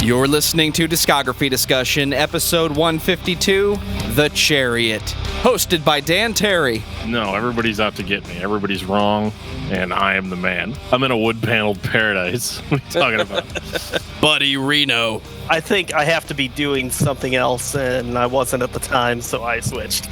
You're listening to Discography Discussion, episode 152, The Chariot, hosted by Dan Terry. No, everybody's out to get me. Everybody's wrong, and I am the man. I'm in a wood-paneled paradise. What are you talking about? Buddy Reno. I think I have to be doing something else, and I wasn't at the time, so I switched.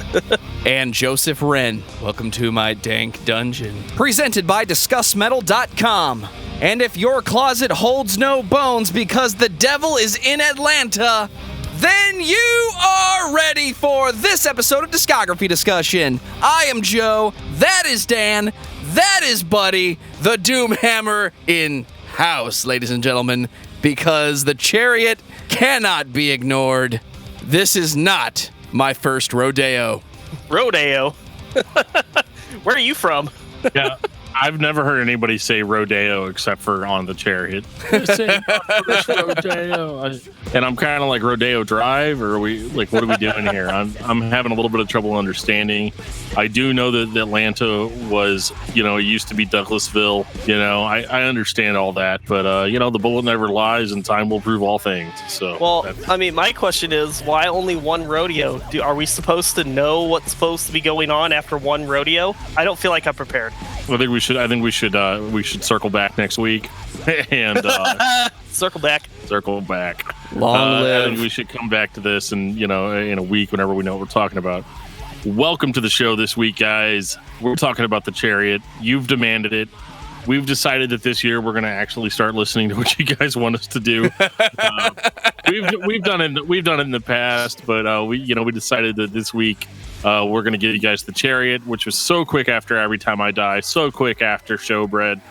And Joseph Wren. Welcome to my dank dungeon. Presented by discussmetal.com. And if your closet holds no bones because the devil is in Atlanta, then you are ready for this episode of Discography Discussion. I am Joe, that is Dan, that is Buddy, the Doomhammer in house, ladies and gentlemen, because the Chariot cannot be ignored. This is not my first rodeo. Rodeo? Where are you from? Yeah, I've never heard anybody say rodeo except for on the Chariot. Rodeo. And I'm kind of like Rodeo Drive, or are we like, what are we doing here? I'm having a little bit of trouble understanding. I do know that Atlanta was, it used to be Douglasville. I understand all that, but the bullet never lies, and time will prove all things. So, well, my question is, why only one rodeo? Are we supposed to know what's supposed to be going on after one rodeo? I don't feel like I'm prepared. I think we should circle back next week and circle back. Long live. I think we should come back to this and in a week whenever we know what we're talking about. Welcome to the show this week, guys. We're talking about the Chariot. You've demanded it. We've decided that this year we're going to actually start listening to what you guys want us to do. We've done it in the past, but we decided that this week we're going to give you guys the Chariot, which was so quick after Every Time I Die, so quick after Showbread.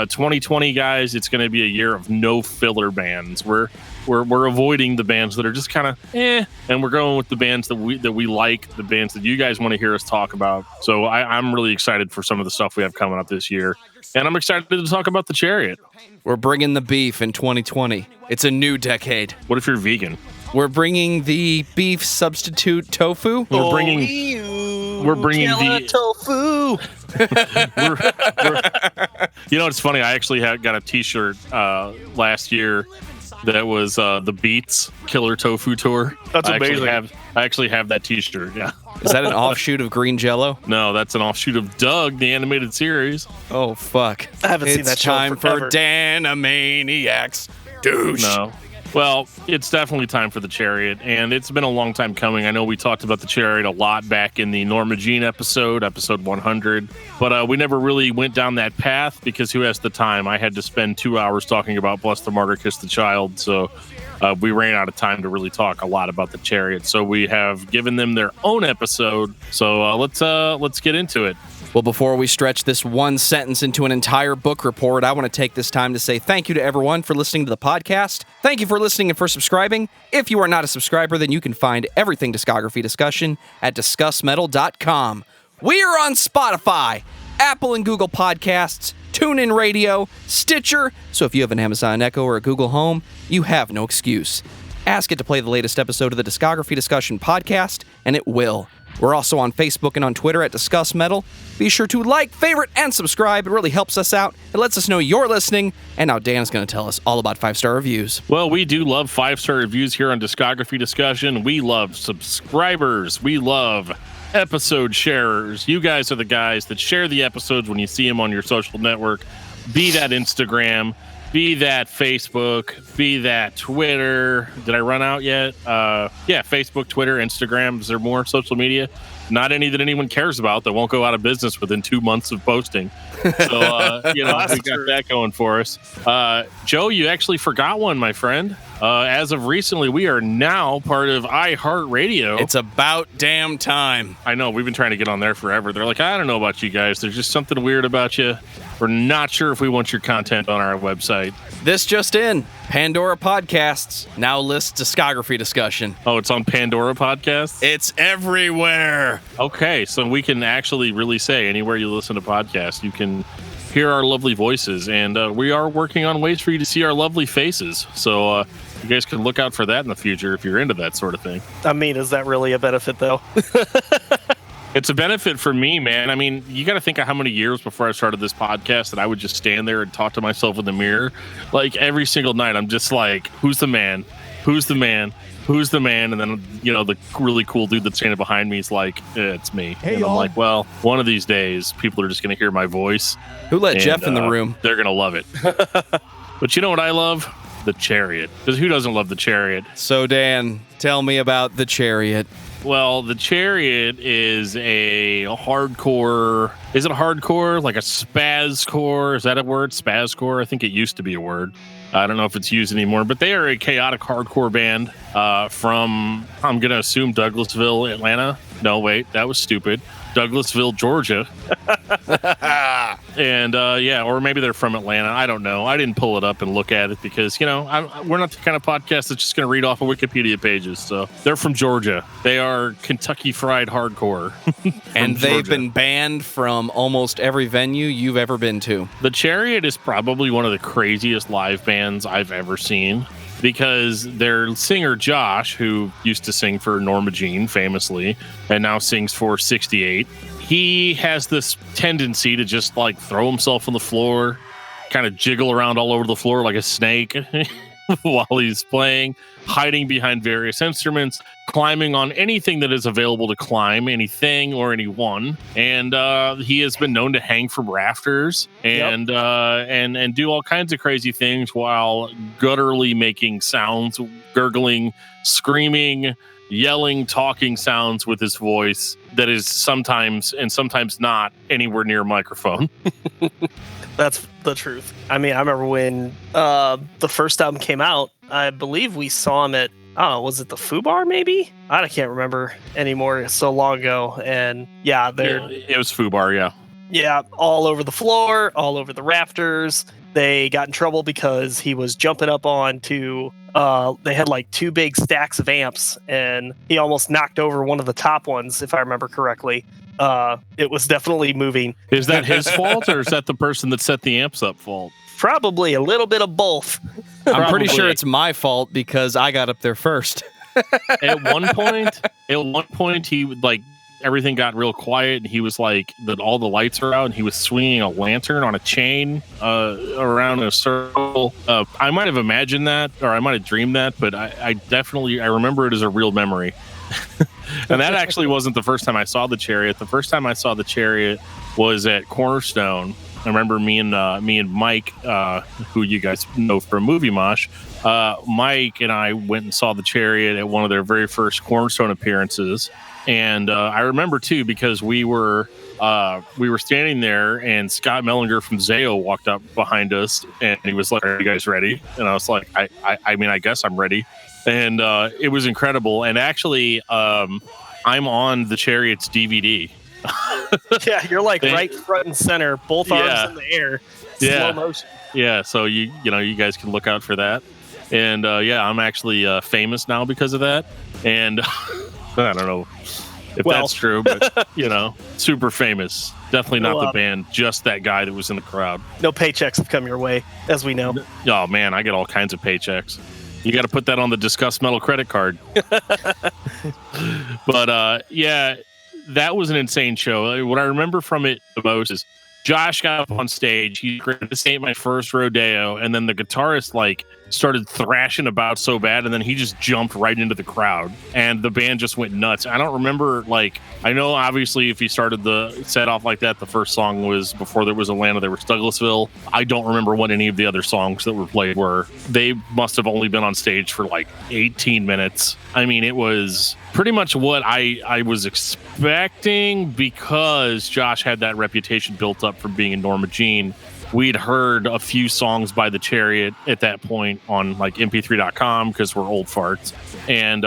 2020, guys, it's going to be a year of no filler bands. We're avoiding the bands that are just kind of and we're going with the bands that we like, the bands that you guys want to hear us talk about. So I'm really excited for some of the stuff we have coming up this year, and I'm excited to talk about the Chariot. We're bringing the beef in 2020. It's a new decade. What if you're vegan? We're bringing the beef substitute tofu. We're bringing the tofu. It's funny. I actually got a T-shirt last year that was the Beats Killer Tofu Tour. That's amazing. I actually have that T-shirt. Yeah. Is that an offshoot of Green Jello? No, that's an offshoot of Doug, the animated series. Oh fuck! I haven't seen that show time forever. for Danimaniacs. Douche. No. Well, it's definitely time for the Chariot, and it's been a long time coming. I know we talked about the Chariot a lot back in the Norma Jean episode 100, but we never really went down that path because who has the time? I had to spend 2 hours talking about Bless the Martyr, Kiss the Child, so we ran out of time to really talk a lot about the Chariot. So we have given them their own episode. So let's get into it. Well, before we stretch this one sentence into an entire book report, I want to take this time to say thank you to everyone for listening to the podcast. Thank you for listening and for subscribing. If you are not a subscriber, then you can find everything Discography Discussion at discussmetal.com. We are on Spotify, Apple and Google Podcasts, TuneIn Radio, Stitcher, so if you have an Amazon Echo or a Google Home, you have no excuse. Ask it to play the latest episode of the Discography Discussion podcast, and it will. We're also on Facebook and on Twitter at Discuss Metal. Be sure to like, favorite, and subscribe. It really helps us out. It lets us know you're listening. And now Dan's going to tell us all about 5-star reviews. Well, we do love 5-star reviews here on Discography Discussion. We love subscribers. We love episode sharers. You guys are the guys that share the episodes when you see them on your social network. Be that Instagram, be that Facebook, be that Twitter. Did I run out yet? Facebook, Twitter, Instagram. Is there more social media? Not any that anyone cares about that won't go out of business within 2 months of posting. So, we got that going for us. Joe, you actually forgot one, my friend. As of recently, we are now part of iHeartRadio. It's about damn time. I know. We've been trying to get on there forever. They're like, I don't know about you guys. There's just something weird about you. We're not sure if we want your content on our website. This just in. Pandora Podcasts now lists Discography Discussion. Oh, it's on Pandora Podcasts? It's everywhere. Okay, so we can actually really say anywhere you listen to podcasts, you can hear our lovely voices. And we are working on ways for you to see our lovely faces. So you guys can look out for that in the future if you're into that sort of thing. Is that really a benefit, though? It's a benefit for me, man. I mean, you got to think of how many years before I started this podcast that I would just stand there and talk to myself in the mirror. Like every single night, I'm just like, who's the man? Who's the man? Who's the man? And then, the really cool dude that's standing behind me is like, it's me. Hey, and I'm y'all. like, well, one of these days, people are just going to hear my voice. Who let Jeff in the room? They're going to love it. But you know what I love? The Chariot. Because who doesn't love the Chariot? So, Dan, tell me about the Chariot. Well, the Chariot is a hardcore. Is it a hardcore? Like a spazcore? Is that a word? Spazcore? I think it used to be a word. I don't know if it's used anymore, but they are a chaotic hardcore band from, I'm going to assume, Douglasville, Atlanta. No, wait, that was stupid. Douglasville, Georgia. And or maybe they're from Atlanta. I don't know. I didn't pull it up and look at it because, we're not the kind of podcast that's just going to read off of Wikipedia pages. So they're from Georgia. They are Kentucky Fried Hardcore. And they've Georgia. been banned from almost every venue you've ever been to. The Chariot is probably one of the craziest live bands I've ever seen because their singer Josh, who used to sing for Norma Jean famously and now sings for 68, he has this tendency to just like throw himself on the floor, kind of jiggle around all over the floor like a snake while he's playing, hiding behind various instruments, climbing on anything that is available to climb, anything or anyone. And he has been known to hang from rafters and do all kinds of crazy things while gutturally making sounds, gurgling, screaming, yelling, talking sounds with his voice that is sometimes and sometimes not anywhere near a microphone. That's the truth. I mean, I remember when the first album came out, I believe we saw him at, was it the Foo Bar maybe? I can't remember anymore. It's so long ago. And it was Foo Bar, yeah. Yeah, all over the floor, all over the rafters. They got in trouble because he was jumping up onto, they had like two big stacks of amps, and he almost knocked over one of the top ones, if I remember correctly. It was definitely moving. Is that his fault, or is that the person that set the amps up fault? Probably a little bit of both. I'm pretty sure it's my fault because I got up there first. At one point, he would like, everything got real quiet, and he was like, all the lights are out, and he was swinging a lantern on a chain around a circle. I might have imagined that, or I might have dreamed that, but I remember it as a real memory. And that actually wasn't the first time I saw the Chariot. The first time I saw the Chariot was at Cornerstone. I remember me and Mike, who you guys know from Movie Mosh. Mike and I went and saw the Chariot at one of their very first Cornerstone appearances. And I remember too because we were standing there, and Scott Mellinger from Zayo walked up behind us, and he was like, "Are you guys ready?" And I was like, "I mean, I guess I'm ready." And it was incredible. And actually, I'm on the Chariot's DVD. Yeah, you're like right front and center, both arms in the air, slow motion. Yeah, so you guys can look out for that. And I'm actually famous now because of that. And I don't know if that's true, but super famous. Definitely not the band, just that guy that was in the crowd. No paychecks have come your way, as we know. Oh man, I get all kinds of paychecks. You got to put that on the discussmetal credit card. But that was an insane show. What I remember from it the most is Josh got up on stage. He's great. This ain't my first rodeo. And then the guitarist started thrashing about so bad, and then he just jumped right into the crowd, and the band just went nuts. I don't remember, I know obviously if he started the set off like that, the first song was before there was Atlanta, there was Douglasville. I don't remember what any of the other songs that were played were. They must have only been on stage for 18 minutes. I mean, it was pretty much what I was expecting because Josh had that reputation built up for being in Norma Jean. We'd heard a few songs by the Chariot at that point on mp3.com because we're old farts. And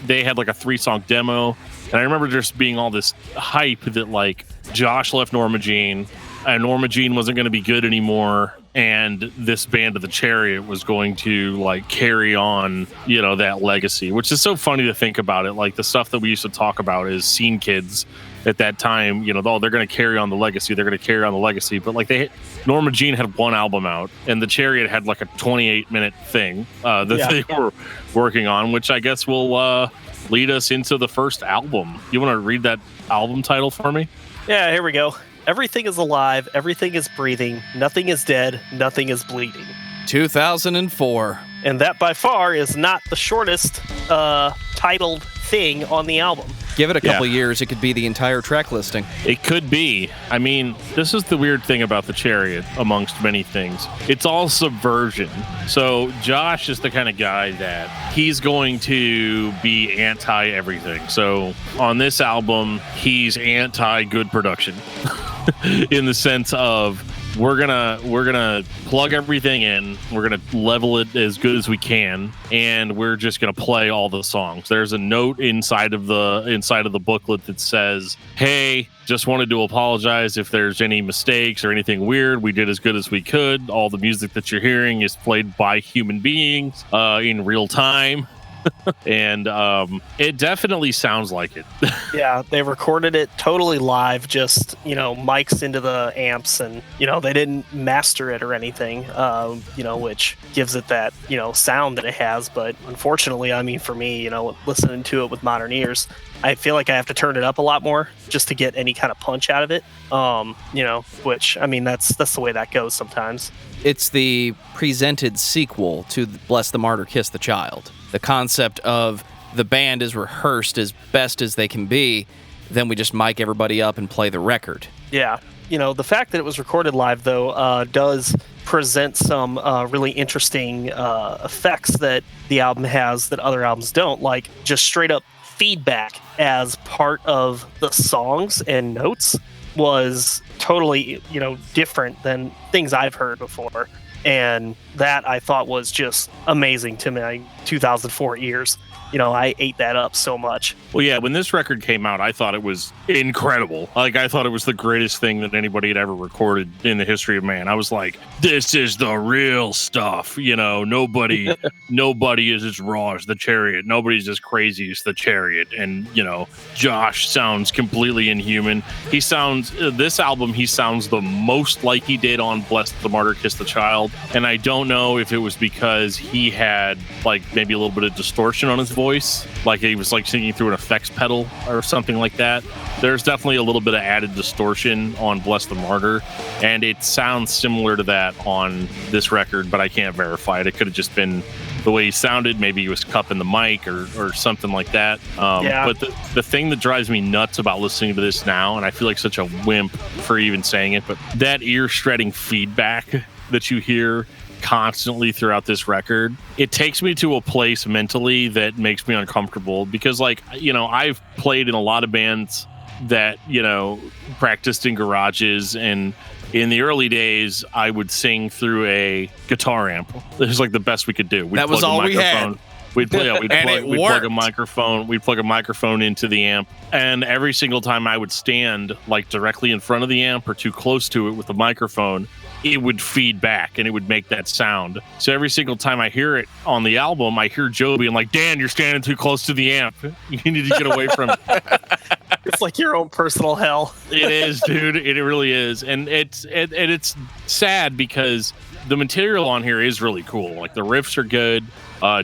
they had a 3-song demo. And I remember just being all this hype that Josh left Norma Jean, and Norma Jean wasn't going to be good anymore. And this band of the Chariot was going to carry on, that legacy, which is so funny to think about it. The stuff that we used to talk about as scene kids at that time, you know, oh, they're going to carry on the legacy. They're going to carry on the legacy. But like Norma Jean had one album out, and the Chariot had like a 28-minute thing that they were working on, which I guess will lead us into the first album. You want to read that album title for me? Yeah, here we go. Everything is alive. Everything is breathing. Nothing is dead. Nothing is bleeding. 2004. And that by far is not the shortest titled thing on the album. Give it a couple years, it could be the entire track listing. It could be. I mean, this is the weird thing about the Chariot, amongst many things. It's all subversion. So Josh is the kind of guy that he's going to be anti-everything. So on this album, he's anti-good production in the sense of we're gonna plug everything in, we're gonna level it as good as we can, and we're just gonna play all the songs. There's a note inside of the booklet that says, hey, just wanted to apologize if there's any mistakes or anything weird. We did as good as we could. All the music that you're hearing is played by human beings in real time. And it definitely sounds like it. Yeah, they recorded it totally live, just, you know, mics into the amps, and, you know, they didn't master it or anything, you know, which gives it that, you know, sound that it has. But unfortunately, I mean, for me, you know, listening to it with modern ears, I feel like I have to turn it up a lot more just to get any kind of punch out of it. You know, which, I mean, that's the way that goes sometimes. It's the presented sequel to Bless the Martyr, Kiss the Child. The concept of the band is rehearsed as best as they can be, then we just mic everybody up and play the record. Yeah. You know, the fact that it was recorded live, though, does present some really interesting effects that the album has that other albums don't, like just straight up feedback as part of the songs and notes was totally, you know, different than things I've heard before. And that I thought was just amazing to my 2004 ears. You know, I ate that up so much. Well, yeah, when this record came out, I thought it was incredible. Like, I thought it was the greatest thing that anybody had ever recorded in the history of man. I was like, this is the real stuff. You know, nobody is as raw as the Chariot. Nobody's as crazy as the Chariot. And, you know, Josh sounds completely inhuman. This album, he sounds the most like he did on Bless the Martyr, Kiss the Child. And I don't know if it was because he had, like, maybe a little bit of distortion on his voice, like he was like singing through an effects pedal or something like that. There's definitely a little bit of added distortion on Bless the Martyr, and it sounds similar to that on this record, but I can't verify it. It could have just been the way he sounded. Maybe he was cupping the mic or something like that. But the thing that drives me nuts about listening to this now, and I feel like such a wimp for even saying it, but that ear-shredding feedback that you hear constantly throughout this record, it takes me to a place mentally that makes me uncomfortable, because, like, you know, I've played in a lot of bands that, you know, practiced in garages, and in the early days I would sing through a guitar amp. It was like the best we could do. That was all we had. We'd plug a microphone into the amp, and every single time I would stand like directly in front of the amp or too close to it with the microphone, it would feed back and it would make that sound. So every single time I hear it on the album, I hear Joe being like, Dan, you're standing too close to the amp. You need to get away from it. It's like your own personal hell. It is, dude. It really is. And it's sad because the material on here is really cool. Like, the riffs are good.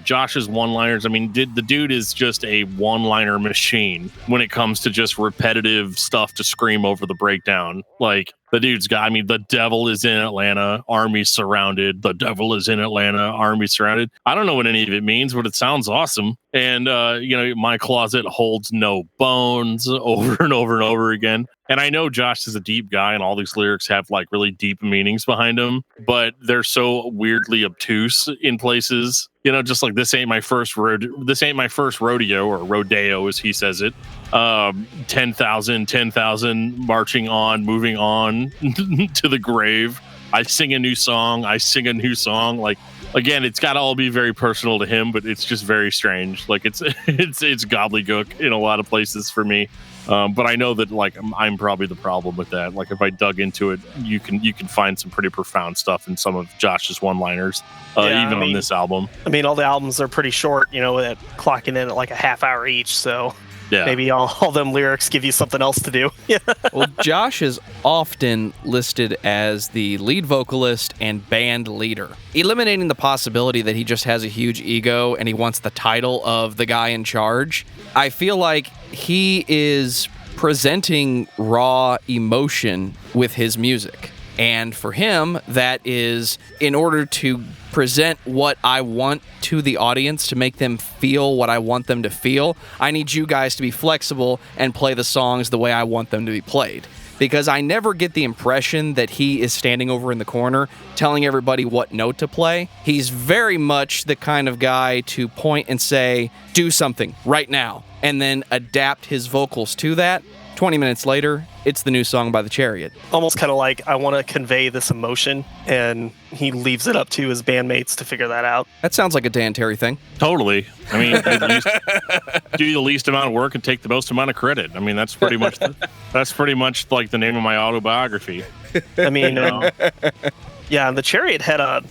Josh's one-liners, I mean, the dude is just a one-liner machine when it comes to just repetitive stuff to scream over the breakdown. Like, the dude's got, I mean, the devil is in Atlanta, army surrounded. The devil is in Atlanta, army surrounded. I don't know what any of it means, but it sounds awesome. And, you know, my closet holds no bones, over and over and over again. And I know Josh is a deep guy, and all these lyrics have like really deep meanings behind them, but they're so weirdly obtuse in places. You know, just like this ain't my first rodeo, or rodeo as he says it. 10,000 marching on, moving on to the grave. I sing a new song. Like, again, it's got to all be very personal to him, but it's just very strange. Like, it's gobbledygook in a lot of places for me. But I know that, like, I'm probably the problem with that. Like, if I dug into it, you can find some pretty profound stuff in some of Josh's one-liners, even on this album. I mean, all the albums are pretty short, you know, clocking in at like a half hour each. So maybe all them lyrics give you something else to do. Well, Josh is often listed as the lead vocalist and band leader, eliminating the possibility that he just has a huge ego and he wants the title of the guy in charge. I feel like he is presenting raw emotion with his music. And for him, that is in order to present what I want to the audience, to make them feel what I want them to feel, I need you guys to be flexible and play the songs the way I want them to be played. Because I never get the impression that he is standing over in the corner telling everybody what note to play. He's very much the kind of guy to point and say, do something right now, and then adapt his vocals to that. 20 minutes later, it's the new song by the Chariot. Almost kind of like, I want to convey this emotion, and he leaves it up to his bandmates to figure that out. That sounds like a Dan Terry thing. Totally. I mean, at least do the least amount of work and take the most amount of credit. I mean, that's pretty much like the name of my autobiography. I mean, yeah, the Chariot had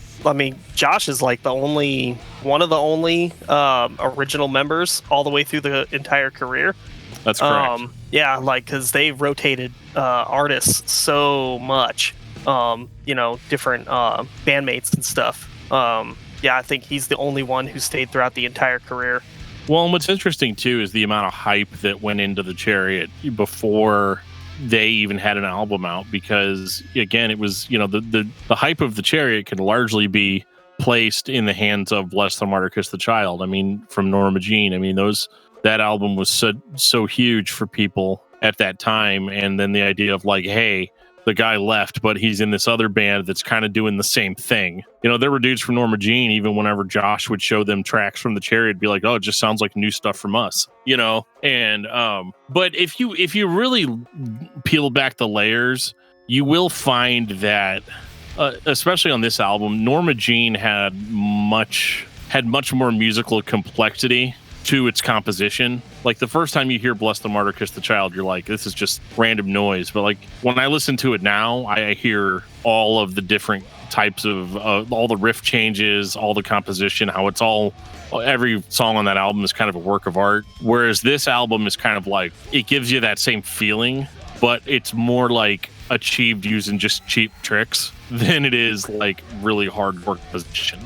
Josh is like one of the only original members all the way through the entire career. That's correct. Yeah, because they've rotated artists so much, different bandmates and stuff. I think he's the only one who stayed throughout the entire career. Well, and what's interesting, too, is the amount of hype that went into the Chariot before they even had an album out. Because, again, it was, the hype of the Chariot can largely be placed in the hands of Bless the Martyr, Kiss the Child. I mean, from Norma Jean. I mean, that album was so huge for people at that time. And then the idea of like, hey, the guy left, but he's in this other band that's kind of doing the same thing. There were dudes from Norma Jean, even whenever Josh would show them tracks from the Chariot, be like, oh, it just sounds like new stuff from us, And, but if you really peel back the layers, you will find that, especially on this album, Norma Jean had much more musical complexity to its composition. Like the first time you hear Bless the Martyr, Kiss the Child, you're like, this is just random noise. But like when I listen to it now, I hear all of the different types of all the riff changes, all the composition, how it's every song on that album is kind of a work of art. Whereas this album is kind of like, it gives you that same feeling, but it's more like achieved using just cheap tricks than it is like really hard work position,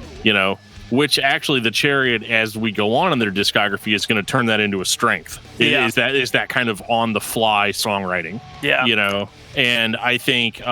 Which actually the Chariot, as we go on in their discography, is going to turn that into a strength. Yeah. Is that kind of on the fly songwriting? Yeah. And I think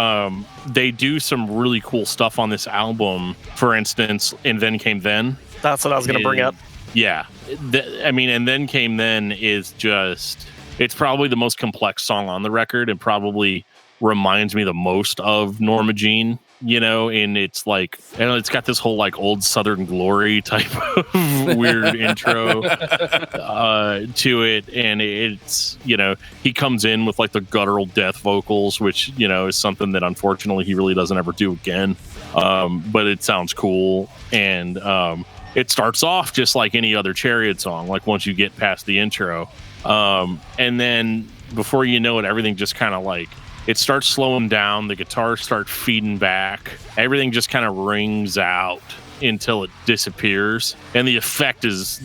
they do some really cool stuff on this album. For instance, And Then Came Then. That's what I was going to bring up. Yeah. And Then Came Then is just, it's probably the most complex song on the record and probably reminds me the most of Norma Jean. And it's like, it's got this whole like old Southern glory type of weird intro to it. And it's, he comes in with like the guttural death vocals, which, is something that unfortunately he really doesn't ever do again. But it sounds cool. And it starts off just like any other Chariot song, like once you get past the intro. And then before you know it, everything just kind of like, it starts slowing down. The guitars start feeding back. Everything just kind of rings out until it disappears. And the effect is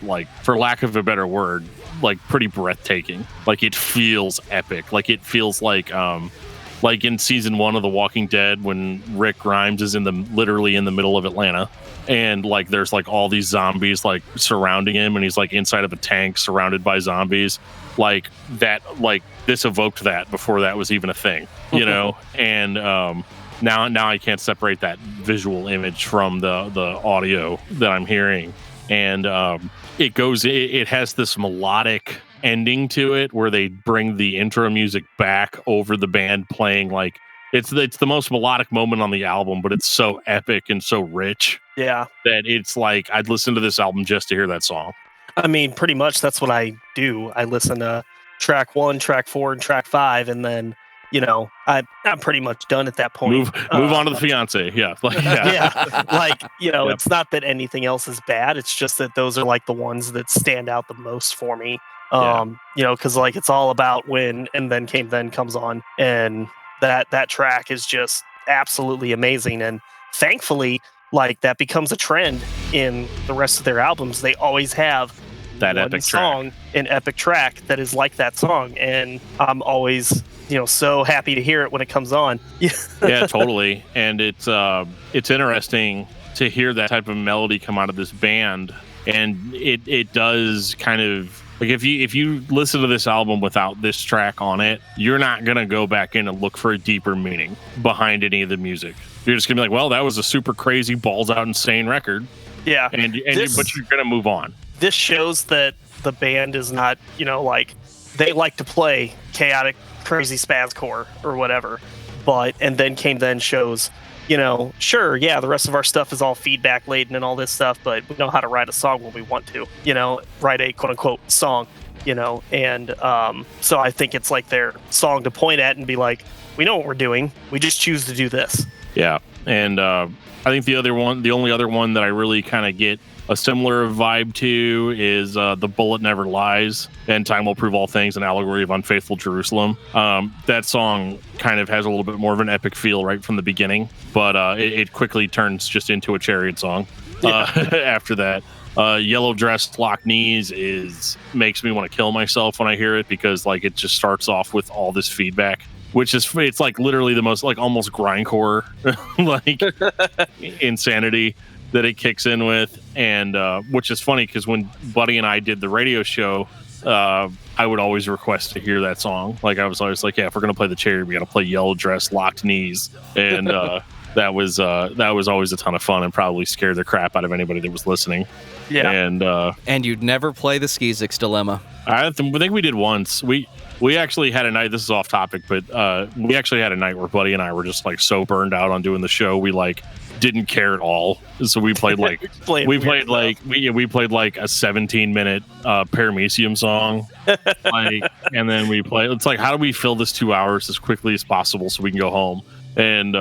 like, for lack of a better word, like pretty breathtaking. Like it feels epic. Like it feels like in season 1 of The Walking Dead when Rick Grimes is literally in the middle of Atlanta. And like there's like all these zombies like surrounding him, and he's like inside of a tank surrounded by zombies. Like that, like this evoked that before that was even a thing, And now I can't separate that visual image from the audio that I'm hearing. And it has this melodic ending to it where they bring the intro music back over the band playing. Like it's the most melodic moment on the album, but it's so epic and so rich. Yeah, that it's like I'd listen to this album just to hear that song. I mean, pretty much that's what I do. I listen to track 1, track 4, and track 5, and then I'm pretty much done at that point. Move on to the fiance. Yeah, It's not that anything else is bad. It's just that those are like the ones that stand out the most for me. Because like it's all about when And Then Came Then comes on, and that track is just absolutely amazing. And thankfully, like that becomes a trend in the rest of their albums. They always have that one epic song, an epic track that is like that song, and I'm always so happy to hear it when it comes on. Yeah, totally. And it's interesting to hear that type of melody come out of this band, and it does kind of like if you listen to this album without this track on it, you're not gonna go back in and look for a deeper meaning behind any of the music. You're just gonna be like, well, that was a super crazy, balls out, insane record. Yeah, but you're gonna move on. This shows that the band is not, like they like to play chaotic, crazy spazcore or whatever, and then shows, sure, yeah, the rest of our stuff is all feedback laden and all this stuff, but we know how to write a song when we want to, write a quote unquote song, and so I think it's like their song to point at and be like, we know what we're doing, we just choose to do this. Yeah, and I think the only other one that I really kind of get a similar vibe to is The Bullet Never Lies and Time Will Prove All Things, an allegory of unfaithful Jerusalem. That song kind of has a little bit more of an epic feel right from the beginning, but it quickly turns just into a Chariot song after that. Yellow Dress, Locked Knees makes me want to kill myself when I hear it, because like it just starts off with all this feedback, which is, it's like literally the most like almost grindcore like insanity that it kicks in with. And which is funny because when Buddy and I did the radio show, I would always request to hear that song. Like I was always like, yeah, if we're gonna play the Chariot, we gotta play Yellow Dress, Locked Knees. And that was always a ton of fun and probably scared the crap out of anybody that was listening. Yeah. And you'd never play the Skizix Dilemma. I think we did once. We actually had a night, this is off topic, but we actually had a night where Buddy and I were just like so burned out on doing the show, we like didn't care at all. So we played like we played like a 17-minute Paramecium song. And then we played, it's like, how do we fill this 2 hours as quickly as possible so we can go home and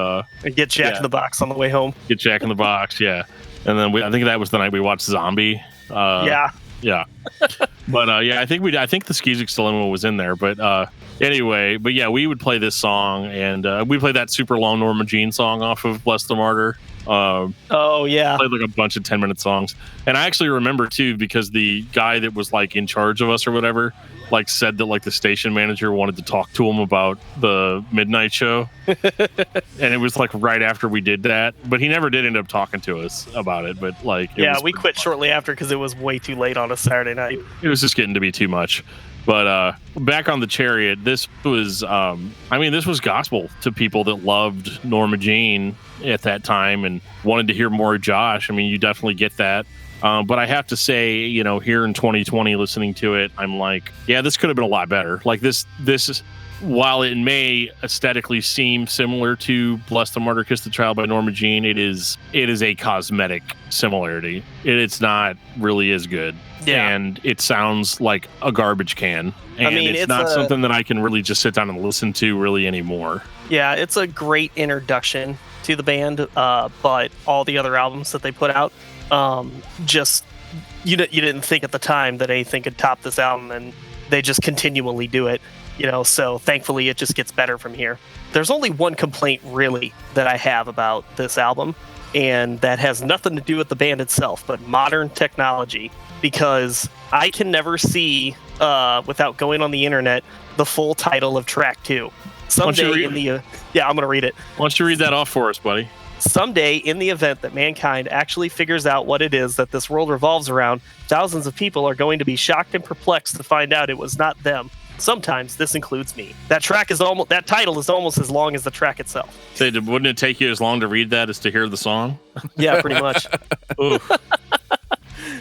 get Jack in the Box on the way home. Get Jack in the Box, yeah. And then I think that was the night we watched Zombie. Yeah. But I think the Skizix Dilemma was in there. But anyway, we would play this song, and we played that super long Norma Jean song off of Bless the Martyr. Played like a bunch of 10-minute songs. And I actually remember too, because the guy that was like in charge of us or whatever, like said that like the station manager wanted to talk to him about the midnight show. And it was like right after we did that, but he never did end up talking to us about it. But like, we quit shortly after because it was way too late on a Saturday night. It was just getting to be too much. But back on the Chariot, this was this was gospel to people that loved Norma Jean at that time and wanted to hear more of Josh. I mean, you definitely get that. But I have to say, here in 2020, listening to it, I'm like, yeah, this could have been a lot better. Like this is, while it may aesthetically seem similar to Bless the Martyr, Kiss the Child by Norma Jean, it is a cosmetic similarity. It's not really as good. Yeah. And it sounds like a garbage can. And it's not something that I can really just sit down and listen to really anymore. Yeah, it's a great introduction to the band, but all the other albums that they put out, just you didn't think at the time that anything could top this album, and they just continually do it. So thankfully it just gets better from here. There's only one complaint really that I have about this album, and that has nothing to do with the band itself, but modern technology, because I can never see, without going on the internet, the full title of track 2. Someday I'm going to read it. Why don't you read that off for us, buddy? Someday, in the event that mankind actually figures out what it is that this world revolves around, thousands of people are going to be shocked and perplexed to find out it was not them. Sometimes this includes me. That title is almost as long as the track itself. Say, wouldn't it take you as long to read that as to hear the song? Yeah, pretty much. Ooh,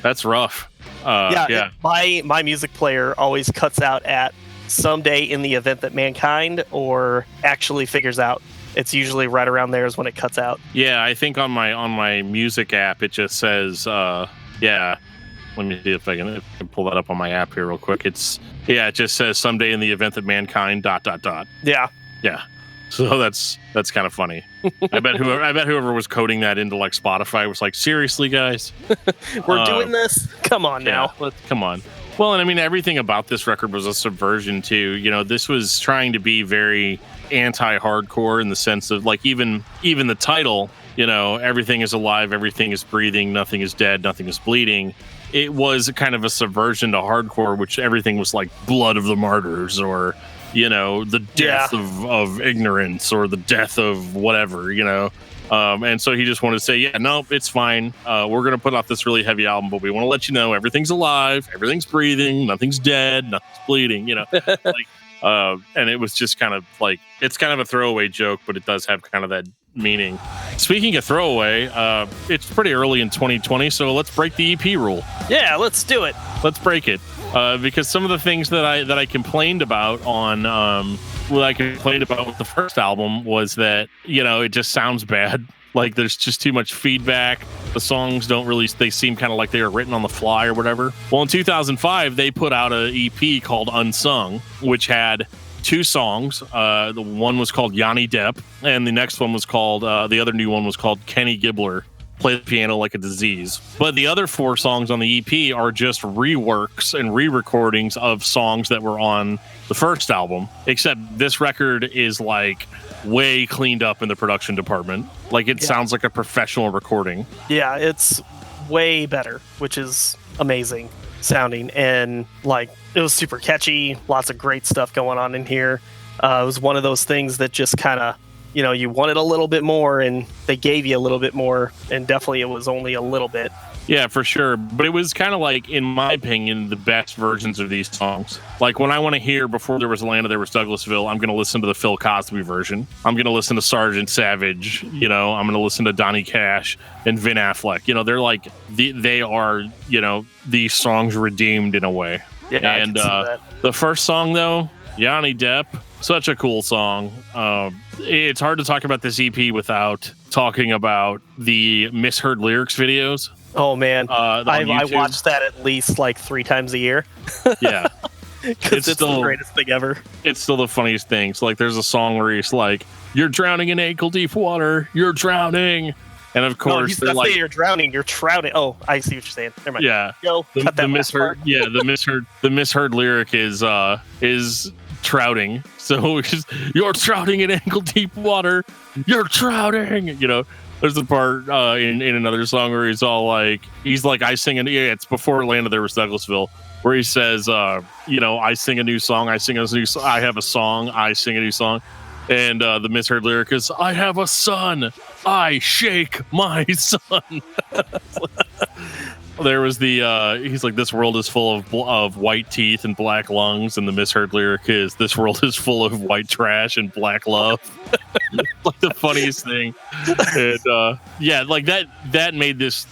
that's rough. My music player always cuts out at someday in the event that mankind or actually figures out. It's usually right around there is when it cuts out. Yeah, I think on my music app it just says let me see if I can pull that up on my app here real quick. It just says someday in the event that mankind ... Yeah. So that's kind of funny. I bet whoever was coding that into like Spotify was like, seriously guys, we're doing this? Come on now. Come on. Well, and I mean, everything about this record was a subversion too. This was trying to be very anti-hardcore in the sense of like even the title, everything is alive, everything is breathing, nothing is dead, nothing is bleeding. it was kind of a subversion to hardcore, which everything was like blood of the martyrs, or the death of ignorance, or the death of whatever, and so he just wanted to say, yeah, no, it's fine. We're going to put out this really heavy album, but we want to let you know everything's alive, everything's breathing, nothing's dead, nothing's bleeding, and it was just kind of like, it's kind of a throwaway joke, but it does have kind of that meaning. Speaking of throwaway, it's pretty early in 2020, so let's break the EP rule. Yeah, let's do it. Let's break it. Because some of the things that I complained about with the first album was that, it just sounds bad. Like there's just too much feedback. The songs they seem kind of like they were written on the fly or whatever. Well, in 2005, they put out an EP called Unsung, which had 2 songs. The one was called Yanni Depp, and the next one was called, the other new one was called Kenny Gibbler, Play the Piano Like a Disease. But the other 4 songs on the EP are just reworks and re-recordings of songs that were on the first album, except this record is like way cleaned up in the production department. Like it sounds like a professional recording. Yeah, it's way better, which is amazing sounding, and like it was super catchy, lots of great stuff going on in here. It was one of those things that just kind of, you wanted a little bit more, and they gave you a little bit more, and definitely it was only a little bit. Yeah, for sure. But it was kind of like, in my opinion, the best versions of these songs. Like when I want to hear Before There Was Atlanta, There Was Douglasville, I'm going to listen to the Phil Cosby version. I'm going to listen to Sergeant Savage. I'm going to listen to Donny Cash and Vin Affleck. They're like, they are, these songs redeemed in a way. Yeah, and the first song, though, Yanni Depp, such a cool song. It's hard to talk about this EP without talking about the misheard lyrics videos. Oh man, I watch that at least like 3 times a year. Yeah, because it's the greatest thing ever. It's still the funniest thing. So like, there's a song where he's like, "You're drowning in ankle deep water. You're drowning." And of course, they're like, "You're drowning. You're trouting." Oh, I see what you're saying. Never mind. Yeah, cut that misheard. Yeah, the misheard lyric is trouting. So it's just, "You're trouting in ankle deep water. You're trouting." There's the part in another song where he's like, I sing it's Before Atlanta, There Was Douglasville, where he says, I sing a new song, I have a song, I sing a new song. And the misheard lyric is, "I have a son, I shake my son." There was he's like, "This world is full of white teeth and black lungs," and the misheard lyric is, "This world is full of white trash and black love." Like the funniest thing. And like that made this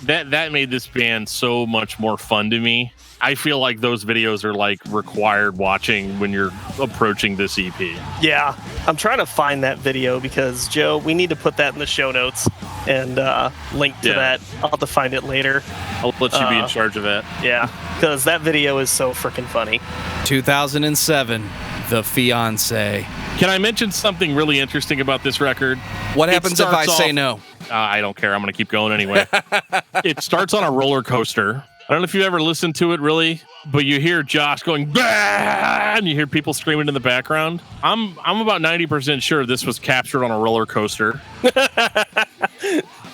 band so much more fun to me. I feel like those videos are like required watching when you're approaching this EP. Yeah, I'm trying to find that video because, Joe, we need to put that in the show notes and link to that. I'll have to find it later. I'll let you be in charge of that. Yeah, because that video is so freaking funny. 2007, The Fiancé. Can I mention something really interesting about this record? What happens if I say no? I don't care. I'm going to keep going anyway. It starts on a roller coaster. I don't know if you ever listened to it, really, but you hear Josh going, "Bah!" and you hear people screaming in the background. I'm about 90% sure this was captured on a roller coaster.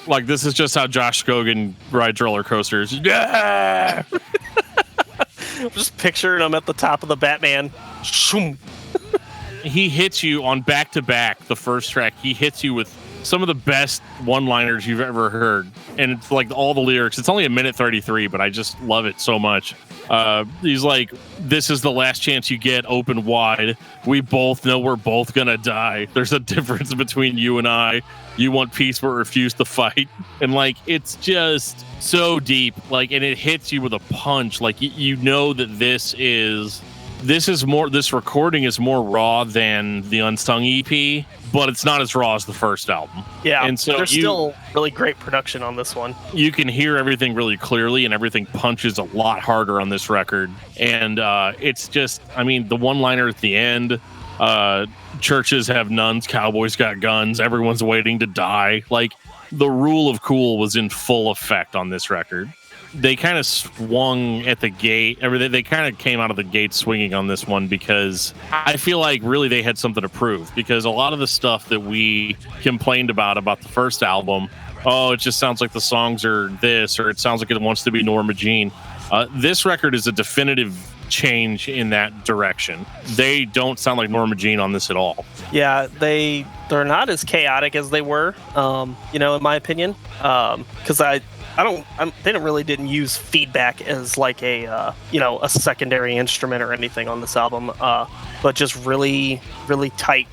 Like, this is just how Josh Scogan rides roller coasters. Yeah! I'm just picturing him at the top of the Batman. He hits you on back-to-back, the first track. He hits you with some of the best one-liners you've ever heard. And it's like all the lyrics. It's only 1:33, but I just love it so much. He's like, "This is the last chance you get, open wide. We both know we're both gonna die. There's a difference between you and I. You want peace but refuse to fight." And like, it's just so deep. Like, and it hits you with a punch. Like, you know that this recording is more raw than the Unsung EP, but it's not as raw as the first album. Yeah, and so there's still really great production on this one. You can hear everything really clearly, and everything punches a lot harder on this record. And it's just, the one-liner at the end, "Churches have nuns, cowboys got guns, everyone's waiting to die." Like, the rule of cool was in full effect on this record. They kind of swung at the gate. They kind of came out of the gate swinging on this one, because I feel like really they had something to prove, because a lot of the stuff that we complained about the first album, it just sounds like the songs are this, or it sounds like it wants to be Norma Jean. This record is a definitive change in that direction. They don't sound like Norma Jean on this at all. Yeah, they're not as chaotic as they were, in my opinion. Because they didn't use feedback as like a secondary instrument or anything on this album. But just really, really tight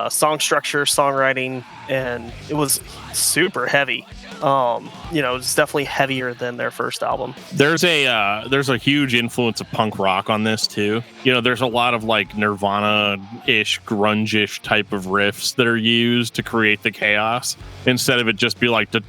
song structure, songwriting, and it was super heavy. It's definitely heavier than their first album. There's a huge influence of punk rock on this too. There's a lot of like Nirvana-ish, grunge-ish type of riffs that are used to create the chaos instead of it just be like the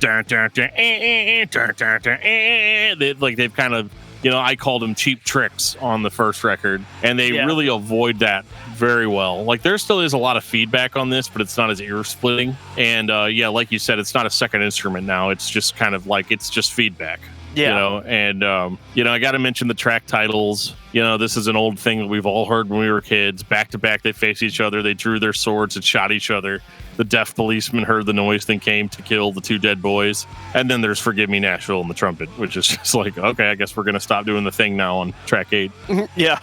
they've kind of, I called them cheap tricks on the first record, and they really avoid that very well. Like, there still is a lot of feedback on this, but it's not as ear-splitting. And, like you said, it's not a second instrument now. It's just kind of like, it's just feedback. Yeah. I got to mention the track titles. This is an old thing that we've all heard when we were kids. Back to back, they faced each other. They drew their swords and shot each other. The deaf policeman heard the noise, then came to kill the two dead boys. And then there's Forgive Me Nashville and the trumpet, which is just like, okay, I guess we're going to stop doing the thing now on track 8. Yeah.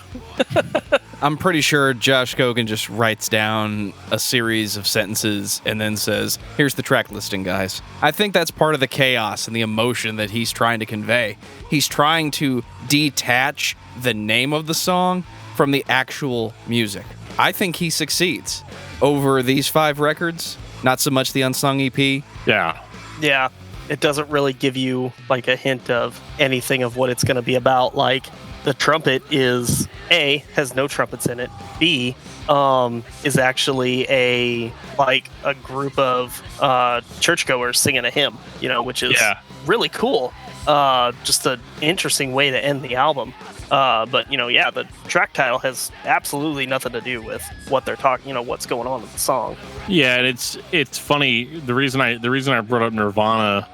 I'm pretty sure Josh Kogan just writes down a series of sentences and then says, here's the track listing, guys. I think that's part of the chaos and the emotion that he's trying to convey. He's trying to detach the name of the song from the actual music. I think he succeeds. Over these 5 records, not so much the Unsung EP. Yeah. Yeah. It doesn't really give you like a hint of anything of what it's going to be about. Like, the trumpet is A, has no trumpets in it. B, is actually a group of churchgoers singing a hymn, which is really cool. Just an interesting way to end the album. But the track title has absolutely nothing to do with what they're talking, what's going on in the song. Yeah, and it's funny. The reason I brought up Nirvana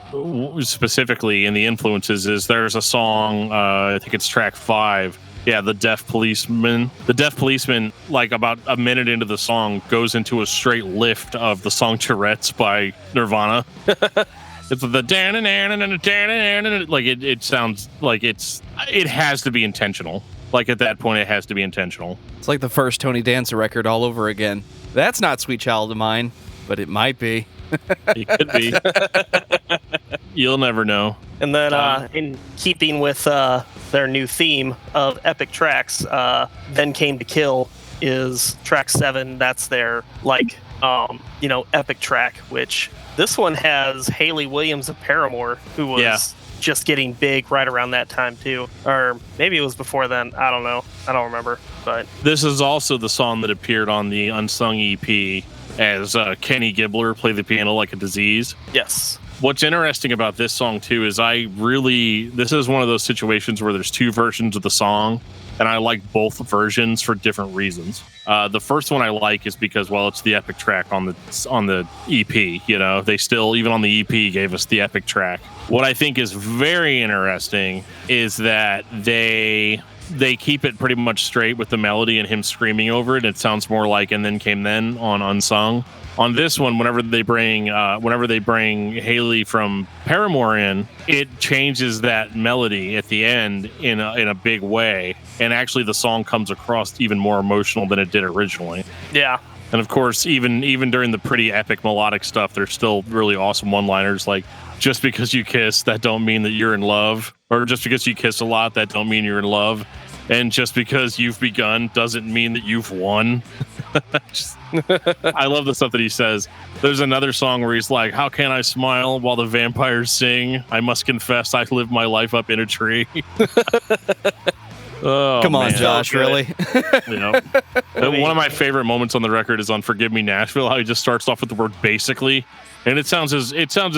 specifically in the influences is there's a song, I think it's track 5. Yeah, The Deaf Policeman. The Deaf Policeman, like about a minute into the song, goes into a straight lift of the song Tourette's by Nirvana. It's the like it sounds like it has to be intentional. Like, at that point, it has to be intentional. It's like the first Tony Danza record all over again. That's not Sweet Child of Mine, but it might be. It could be. You'll never know. And then, in keeping with their new theme of epic tracks, Then Came to Kill is track 7. That's their epic track, which this one has Hayley Williams of Paramore, who was just getting big right around that time too. Or maybe it was before then. I don't know. I don't remember. But this is also the song that appeared on the Unsung EP as Kenny Gibbler played the piano like a disease. Yes. What's interesting about this song too is this is one of those situations where there's 2 versions of the song, and I like both versions for different reasons. The first one I like is because, it's the epic track on the EP. They still, even on the EP, gave us the epic track. What I think is very interesting is that they keep it pretty much straight with the melody and him screaming over it. It sounds more like And Then Came Then on Unsung. On this one, whenever they bring Hayley from Paramore in, it changes that melody at the end in a big way, and actually the song comes across even more emotional than it did originally. Yeah. And of course, even during the pretty epic melodic stuff, there's still really awesome one-liners like, just because you kiss, that don't mean that you're in love, or just because you kiss a lot, that don't mean you're in love, and just because you've begun doesn't mean that you've won. I love the stuff that he says. There's another song where he's like, how can I smile while the vampires sing? I must confess I live my life up in a tree. Oh, come on, man. Josh, really? One of my favorite moments on the record is on Forgive Me Nashville, how he just starts off with the word basically, and it sounds as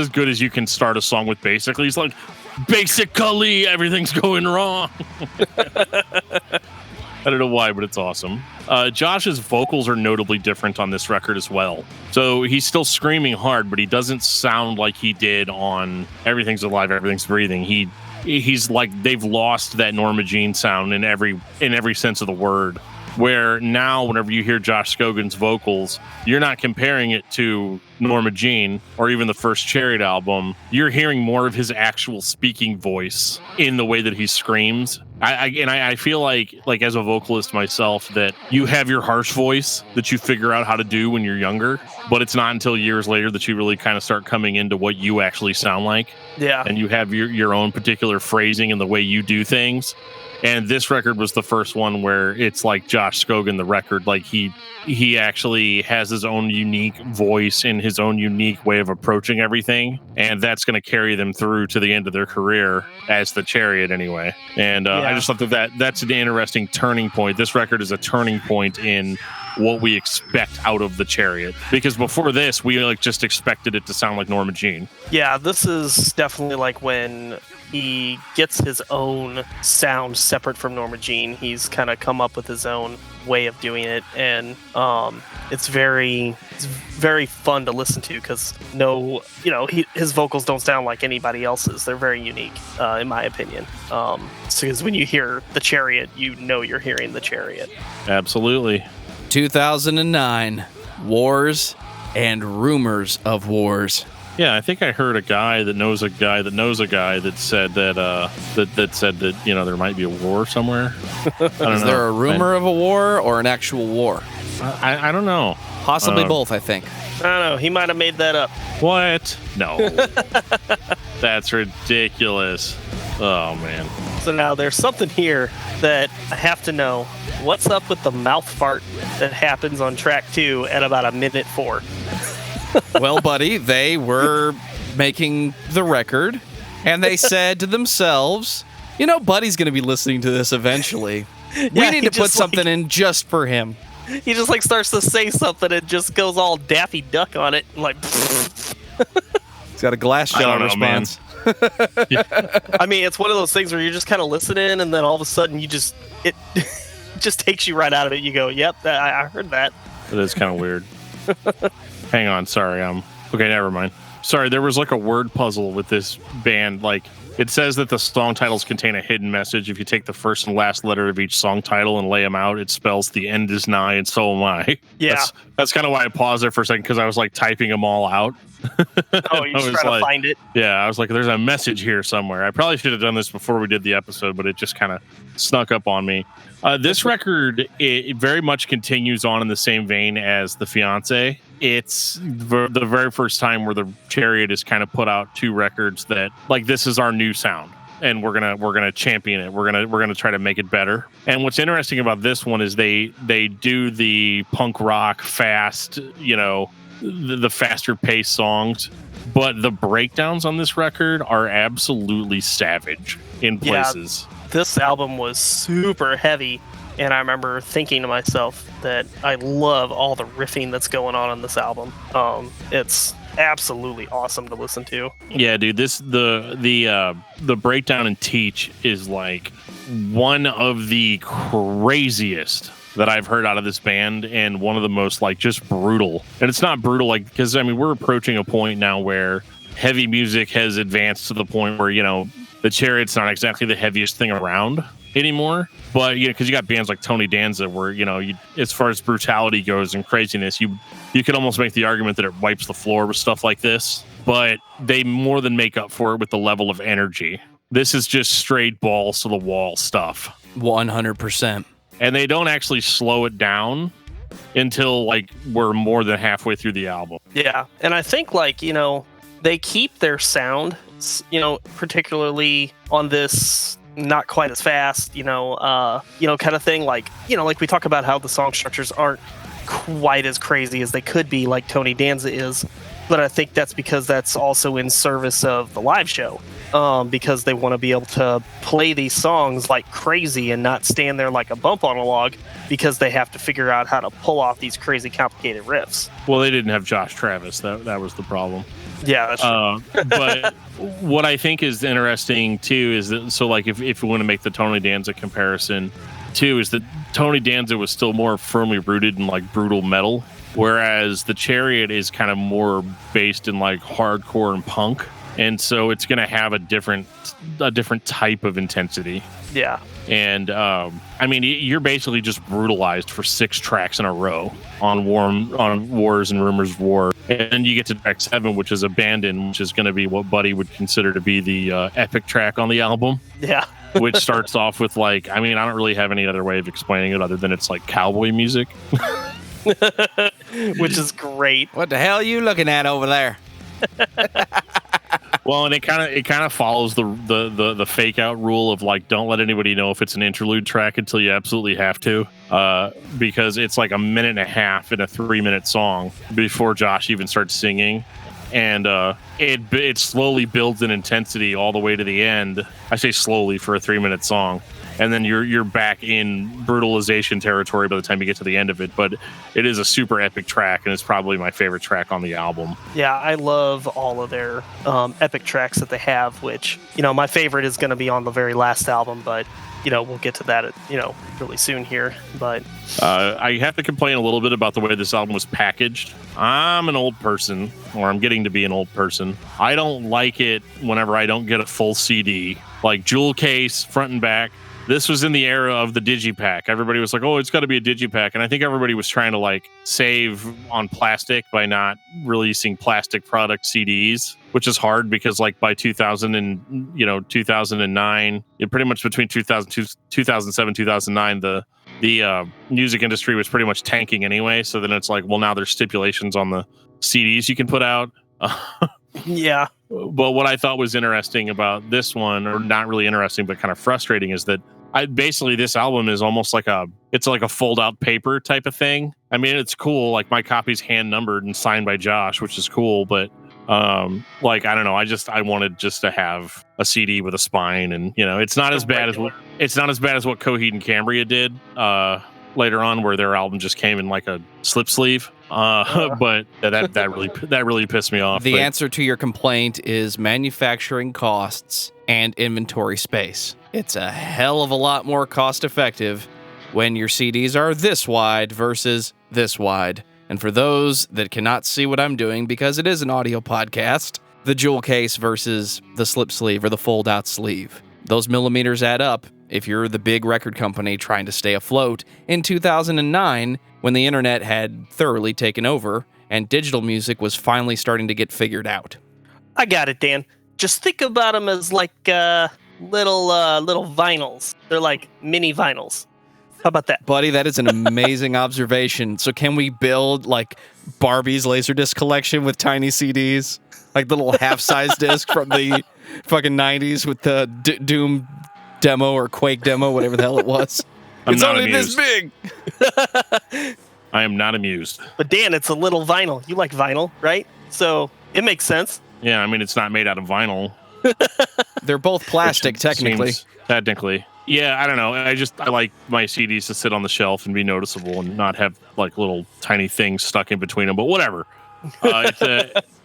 good as you can start a song with basically. He's like, basically everything's going wrong. I don't know why, but it's awesome. Josh's vocals are notably different on this record as well. So he's still screaming hard, but he doesn't sound like he did on Everything's Alive, Everything's Breathing. He's like, they've lost that Norma Jean sound in every sense of the word. Where now, whenever you hear Josh Scoghan's vocals, you're not comparing it to Norma Jean or even the first Chariot album. You're hearing more of his actual speaking voice in the way that he screams. I feel like as a vocalist myself, that you have your harsh voice that you figure out how to do when you're younger, but it's not until years later that you really kind of start coming into what you actually sound like. Yeah. And you have your own particular phrasing and the way you do things. And this record was the first one where it's like Josh Scoghan, the record, like he actually has his own unique voice and his own unique way of approaching everything. And that's going to carry them through to the end of their career as the Chariot anyway. And I just thought that's an interesting turning point. This record is a turning point in what we expect out of the Chariot. Because before this, we just expected it to sound like Norma Jean. Yeah, this is definitely like when he gets his own sound separate from Norma Jean. He's kind of come up with his own way of doing it, and it's very fun to listen to because his vocals don't sound like anybody else's. They're very unique, in my opinion. Because when you hear the Chariot, you know you're hearing the Chariot. Absolutely. 2009, Wars and Rumors of Wars. Yeah, I think I heard a guy that knows a guy that knows a guy that said that there might be a war somewhere. I don't know. Is there a rumor of a war or an actual war? I don't know. Possibly both, I think. I don't know. He might have made that up. What? No. That's ridiculous. Oh, man. So now there's something here that I have to know. What's up with the mouth fart that happens on track 2 at about a minute 4? Well, buddy, they were making the record, and they said to themselves, Buddy's going to be listening to this eventually. We need to put something in just for him. He just starts to say something and just goes all Daffy Duck on it. He's got a glass jar response. I mean, it's one of those things where you're just kind of listening, and then all of a sudden it just takes you right out of it. You go, yep, I heard that. It is kind of weird. Hang on, sorry. Okay, never mind. Sorry, there was a word puzzle with this band. It says that the song titles contain a hidden message. If you take the first and last letter of each song title and lay them out, it spells the end is nigh and so am I. Yeah. That's kind of why I paused there for a second, because I was typing them all out. Oh, you're trying to find it? Yeah, I was like, there's a message here somewhere. I probably should have done this before we did the episode, but it just kind of snuck up on me. This record, it very much continues on in the same vein as The Fiancé. It's the very first time where the Chariot has kind of put out 2 records that, this is our new sound, and we're gonna champion it. We're gonna try to make it better. And what's interesting about this one is they do the punk rock fast, the faster paced songs, but the breakdowns on this record are absolutely savage in places. Yeah, this album was super heavy, and I remember thinking to myself that I love all the riffing that's going on this album. It's absolutely awesome to listen to. Yeah, dude, the breakdown in Teach is one of the craziest that I've heard out of this band, and one of the most just brutal. And it's not brutal because we're approaching a point now where heavy music has advanced to the point where the Chariot's not exactly the heaviest thing around anymore. But because you got bands like Tony Danza where as far as brutality goes and craziness, you could almost make the argument that it wipes the floor with stuff like this. But they more than make up for it with the level of energy. This is just straight balls to the wall stuff. 100%. And they don't actually slow it down until we're more than halfway through the album. Yeah, and I think they keep their sound, particularly on this not quite as fast, kind of thing. We talk about how the song structures aren't quite as crazy as they could be, like Tony Danza is. But I think that's because that's also in service of the live show. Because they want to be able to play these songs like crazy and not stand there like a bump on a log, because they have to figure out how to pull off these crazy complicated riffs. Well, they didn't have Josh Travis. That was the problem. Yeah, that's true. But what I think is interesting too is that if we want to make the Tony Danza comparison too, is that Tony Danza was still more firmly rooted in brutal metal, whereas the Chariot is kind of more based in hardcore and punk. and so it's going to have a different type of intensity. Yeah. And I mean, you're basically just brutalized for 6 tracks in a row on Wars and Rumors of War, and then you get to track 7, which is Abandon, which is going to be what Buddy would consider to be the epic track on the album. Yeah. Which starts off with like, I mean, I don't really have any other way of explaining it other than it's like cowboy music. Which is great. What the hell are you looking at over there? Well, and it kind of follows the fake out rule of like, don't let anybody know if it's an interlude track until you absolutely have to, because it's like a minute and a half in a 3-minute song before Josh even starts singing, and it slowly builds in intensity all the way to the end. I say slowly for a 3-minute song. And then you're back in brutalization territory by the time you get to the end of it. But it is a super epic track, and it's probably my favorite track on the album. Yeah, I love all of their epic tracks that they have, which, my favorite is going to be on the very last album, but, we'll get to that, really soon here. But I have to complain a little bit about the way this album was packaged. I'm an old person, or I'm getting to be an old person. I don't like it whenever I don't get a full CD, like jewel case, front and back. This was in the era of the digipack. Everybody was like, oh, it's got to be a digipack. And I think everybody was trying to like save on plastic by not releasing plastic product CDs, which is hard because like by 2000 and 2009, pretty much between 2007, 2009, the music industry was pretty much tanking anyway. So then it's like, well, now there's stipulations on the CDs you can put out. Yeah. But what I thought was interesting about this one, or not really interesting, but kind of frustrating, is that basically this album is almost like a fold out paper type of thing. I mean, it's cool. Like my copy's hand numbered and signed by Josh, which is cool. But like, I don't know. I wanted just to have a CD with a spine, and it's not as bad as what Coheed and Cambria did later on, where their album just came in like a slip sleeve. But that really pissed me off. The answer to your complaint is manufacturing costs and inventory space. It's a hell of a lot more cost effective when your CDs are this wide versus this wide. And for those that cannot see what I'm doing, because it is an audio podcast, the jewel case versus the slip sleeve or the fold out sleeve. Those millimeters add up if you're the big record company trying to stay afloat in 2009 when the internet had thoroughly taken over and digital music was finally starting to get figured out. I got it, Dan. Just think about them as like little vinyls. They're like mini vinyls. How about that? Buddy, that is an amazing observation. So can we build like Barbie's Laserdisc collection with tiny CDs? Like the little half-size disc from the fucking 90s with the Doom demo or Quake demo, whatever the hell it was. It's only amused. this big. I am not amused. But Dan, it's a little vinyl. You like vinyl, right? So it makes sense. Yeah, I mean, it's not made out of vinyl. They're both plastic, technically. Technically. Yeah, I don't know. I like my CDs to sit on the shelf and be noticeable and not have like little tiny things stuck in between them, but whatever.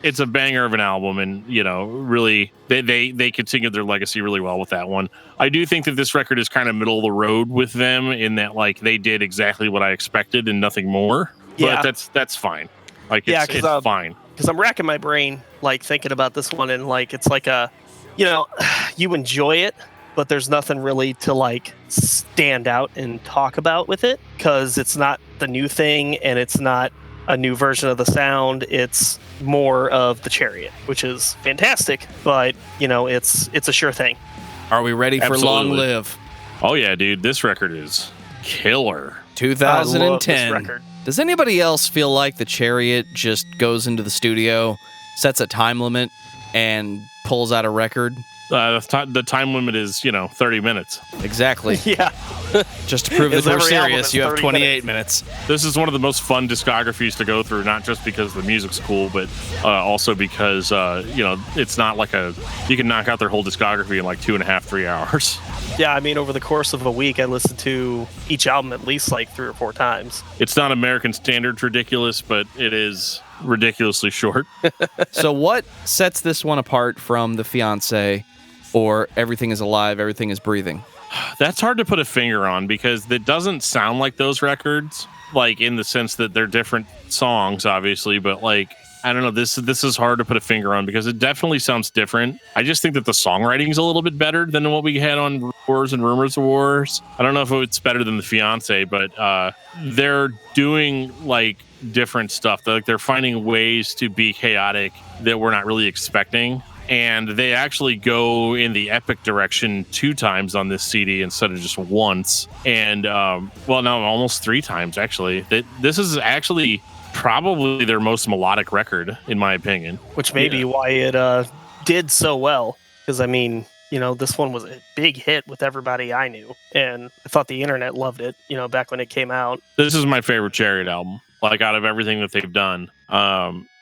It's a banger of an album, and really they continued their legacy really well with that one. I do think that this record is kind of middle of the road with them in that like they did exactly what I expected and nothing more. Yeah. But that's fine. Like it's fine. Because I'm racking my brain like thinking about this one, and like it's like a you enjoy it, but there's nothing really to like stand out and talk about with it because it's not the new thing and it's not a new version of the sound. It's more of the Chariot, which is fantastic, but it's a sure thing. Are we ready for Long Live? Oh yeah, dude, this record is killer. 2010. Record. Does anybody else feel like the Chariot just goes into the studio, sets a time limit, and pulls out a record? The time limit is 30 minutes. Exactly. Yeah. Just to prove that we're every album serious, is you have 30 28 minutes. This is one of the most fun discographies to go through, not just because the music's cool, but also because it's not like you can knock out their whole discography in like 2.5, 3 hours. Yeah, I mean, over the course of a week, I listened to each album at least like 3 or 4 times. It's not American standards ridiculous, but it is ridiculously short. So what sets this one apart from The Fiancé or Everything is Alive, Everything is Breathing? That's hard to put a finger on because it doesn't sound like those records, like in the sense that they're different songs, obviously, but like I don't know. This is hard to put a finger on because it definitely sounds different. I just think that the songwriting is a little bit better than what we had on Wars and Rumors of Wars. I don't know if it's better than The Fiance, but they're doing like different stuff. They're finding ways to be chaotic that we're not really expecting. And they actually go in the epic direction 2 times on this CD instead of just once. And, well, no, almost 3 times, actually. This is actually probably their most melodic record, in my opinion. Which may be why it did so well. Because, I mean, you know, this one was a big hit with everybody I knew. And I thought the internet loved it, you know, back when it came out. This is my favorite Chariot album, like out of everything that they've done.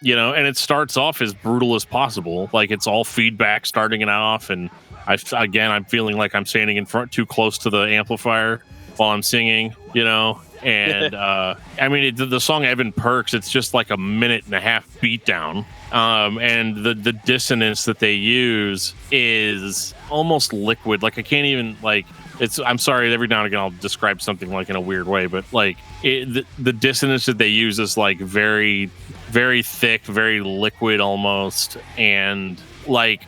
You know, and it starts off as brutal as possible. Like it's all feedback starting it off. And I'm feeling like I'm standing in front too close to the amplifier while I'm singing, you know. And I mean, the song Evan Perks, it's just like a 1.5-minute beat down. And the dissonance that they use is almost liquid. Like I can't even like I'm sorry, every now and again I'll describe something like in a weird way, but like the dissonance that they use is like very, very thick, very liquid almost, and like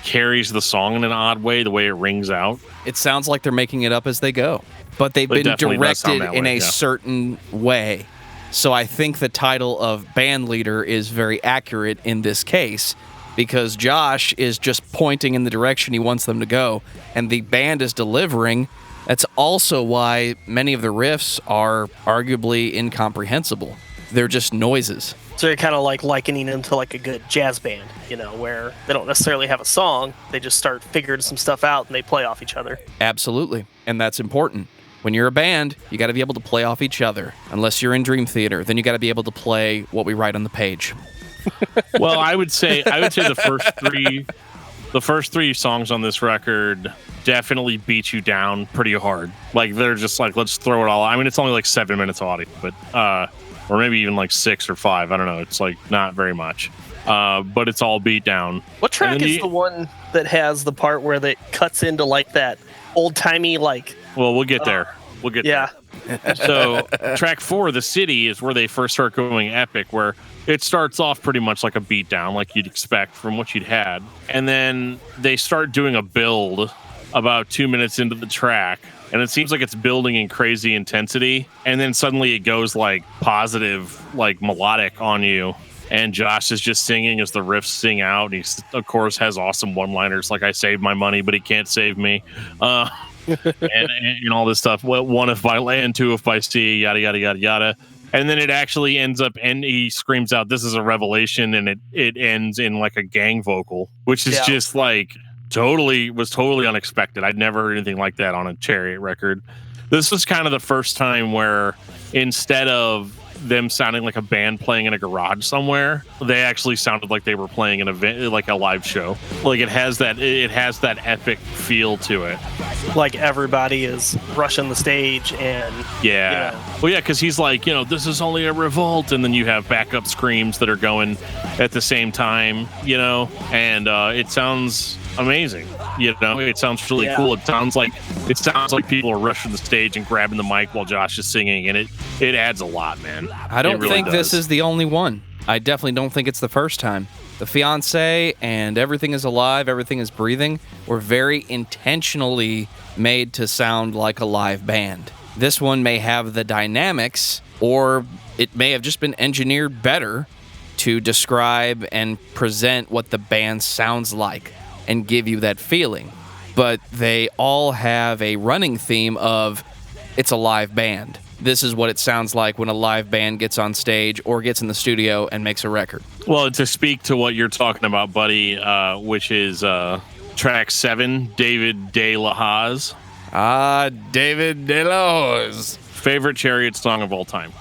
carries the song in an odd way, the way it rings out. It sounds like they're making it up as they go, but they've been directed in a certain way. So I think the title of band leader is very accurate in this case, because Josh is just pointing in the direction he wants them to go, and the band is delivering. That's also why many of the riffs are arguably incomprehensible. They're just noises. So you're kind of like likening them to like a good jazz band, you know, where they don't necessarily have a song. They just start figuring some stuff out and they play off each other. Absolutely. And that's important. When you're a band, you got to be able to play off each other. Unless you're in Dream Theater, then you got to be able to play what we write on the page. Well, I would say the first three songs on this record definitely beat you down pretty hard. Like they're just like, let's throw it all. I mean, it's only like 7 minutes of audio, but or maybe even like 6 or 5. I don't know. It's like not very much, but it's all beat down. What track is the one that has the part where it cuts into like that old timey like? Well, we'll get there. We'll get there. So track 4, The City, is where they first start going epic, where it starts off pretty much like a beatdown, like you'd expect from what you'd had. And then they start doing a build about 2 minutes into the track, and it seems like it's building in crazy intensity. And then suddenly it goes like positive, like melodic on you. And Josh is just singing as the riffs sing out. And he, of course, has awesome one-liners like, I saved my money, but he can't save me. and all this stuff. Well, 1 if by land, 2 if by sea, yada, yada, yada, yada. And then it actually ends up, and he screams out, this is a revelation, and it ends in like a gang vocal, which is just like totally unexpected. I'd never heard anything like that on a Chariot record. This was kind of the first time where instead of them sounding like a band playing in a garage somewhere, they actually sounded like they were playing an event, like a live show. Like it has that epic feel to it. Like everybody is rushing the stage and well, because he's like, this is only a revolt, and then you have backup screams that are going at the same time, and it sounds amazing. It sounds really cool. It sounds like people are rushing the stage and grabbing the mic while Josh is singing, and it adds a lot, man. I don't think this is the only one. I definitely don't think it's the first time. The Fiancé and Everything Is Alive, Everything Is Breathing were very intentionally made to sound like a live band. This one may have the dynamics, or it may have just been engineered better to describe and present what the band sounds like and give you that feeling. But they all have a running theme of it's a live band. This is what it sounds like when a live band gets on stage or gets in the studio and makes a record. Well, to speak to what you're talking about, buddy, which is track 7, David De La Hoz. David De La Hoz. Favorite Chariot song of all time.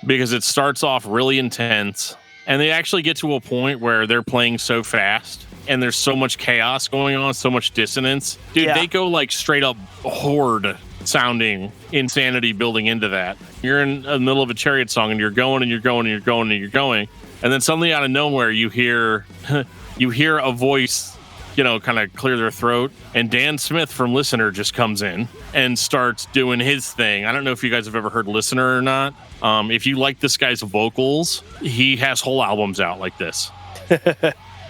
Because it starts off really intense, and they actually get to a point where they're playing so fast, and there's so much chaos going on, so much dissonance. Dude, they go like straight up horde sounding insanity building into that. You're in the middle of a Chariot song, and you're going and you're going and you're going and you're going, and then suddenly out of nowhere you hear a voice kind of clear their throat. And Dan Smith from Listener just comes in and starts doing his thing. I don't know if you guys have ever heard Listener or not. If you like this guy's vocals, he has whole albums out like this.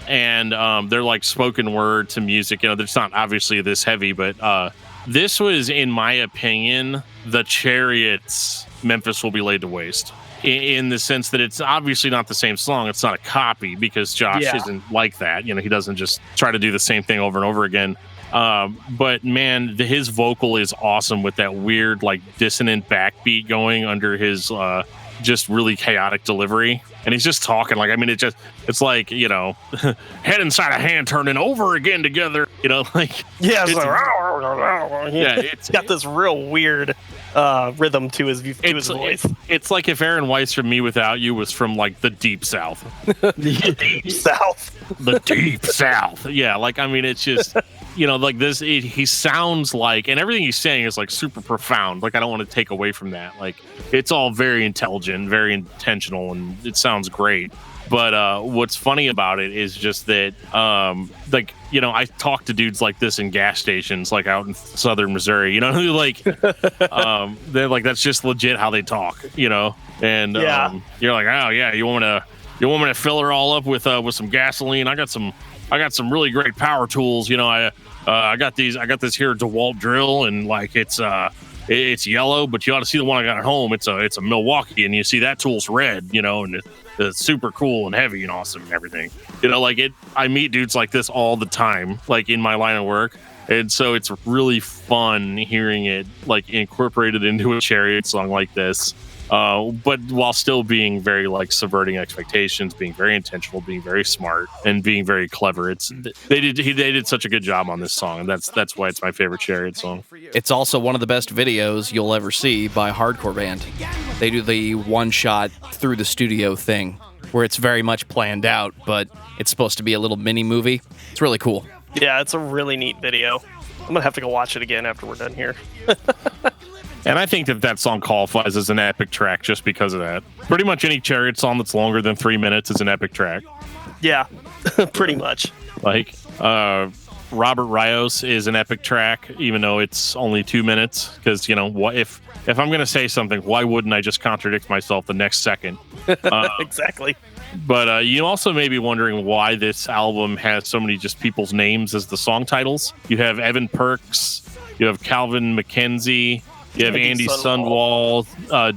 And they're like spoken word to music. It's not obviously this heavy, but this was, in my opinion, the Chariot's Memphis Will Be Laid to Waste. In the sense that it's obviously not the same song. It's not a copy because Josh isn't like that. He doesn't just try to do the same thing over and over again. But man, his vocal is awesome with that weird, like, dissonant backbeat going under his just really chaotic delivery. And he's just talking like, it's like, head inside a hand turning over again together, like. Yeah, it's got this real weird rhythm to his voice. It's like if Aaron Weiss from Me Without You was from like the Deep South. The Deep South. The Deep South. Yeah, like it's just like this. He sounds like, and everything he's saying is like super profound. Like I don't want to take away from that. Like it's all very intelligent, very intentional, and it sounds great. But what's funny about it is just that, I talk to dudes like this in gas stations, like out in southern Missouri, who like, they're like, that's just legit how they talk, and you're like, oh yeah, you want me to fill her all up with some gasoline? I got some really great power tools, I got this here DeWalt drill, and like it's yellow, but you ought to see the one I got at home. It's a Milwaukee, and you see that tool's red, and it's super cool and heavy and awesome and everything. I meet dudes like this all the time, like in my line of work. And so it's really fun hearing it like incorporated into a Chariot song like this. But while still being very like subverting expectations, being very intentional, being very smart, and being very clever. They did such a good job on this song, and that's why it's my favorite Chariot song. It's also one of the best videos you'll ever see by a hardcore band. They do the one shot through the studio thing, where it's very much planned out, but it's supposed to be a little mini movie. It's really cool. Yeah, it's a really neat video. I'm gonna have to go watch it again after we're done here. And I think that song qualifies as an epic track just because of that. Pretty much any Chariot song that's longer than 3 minutes is an epic track. Yeah, pretty much. Like, Robert Rios is an epic track, even though it's only 2 minutes. Because, if I'm going to say something, why wouldn't I just contradict myself the next second? Exactly. But you also may be wondering why this album has so many just people's names as the song titles. You have Evan Perks, you have Calvin McKenzie, you have Andy Sundwall,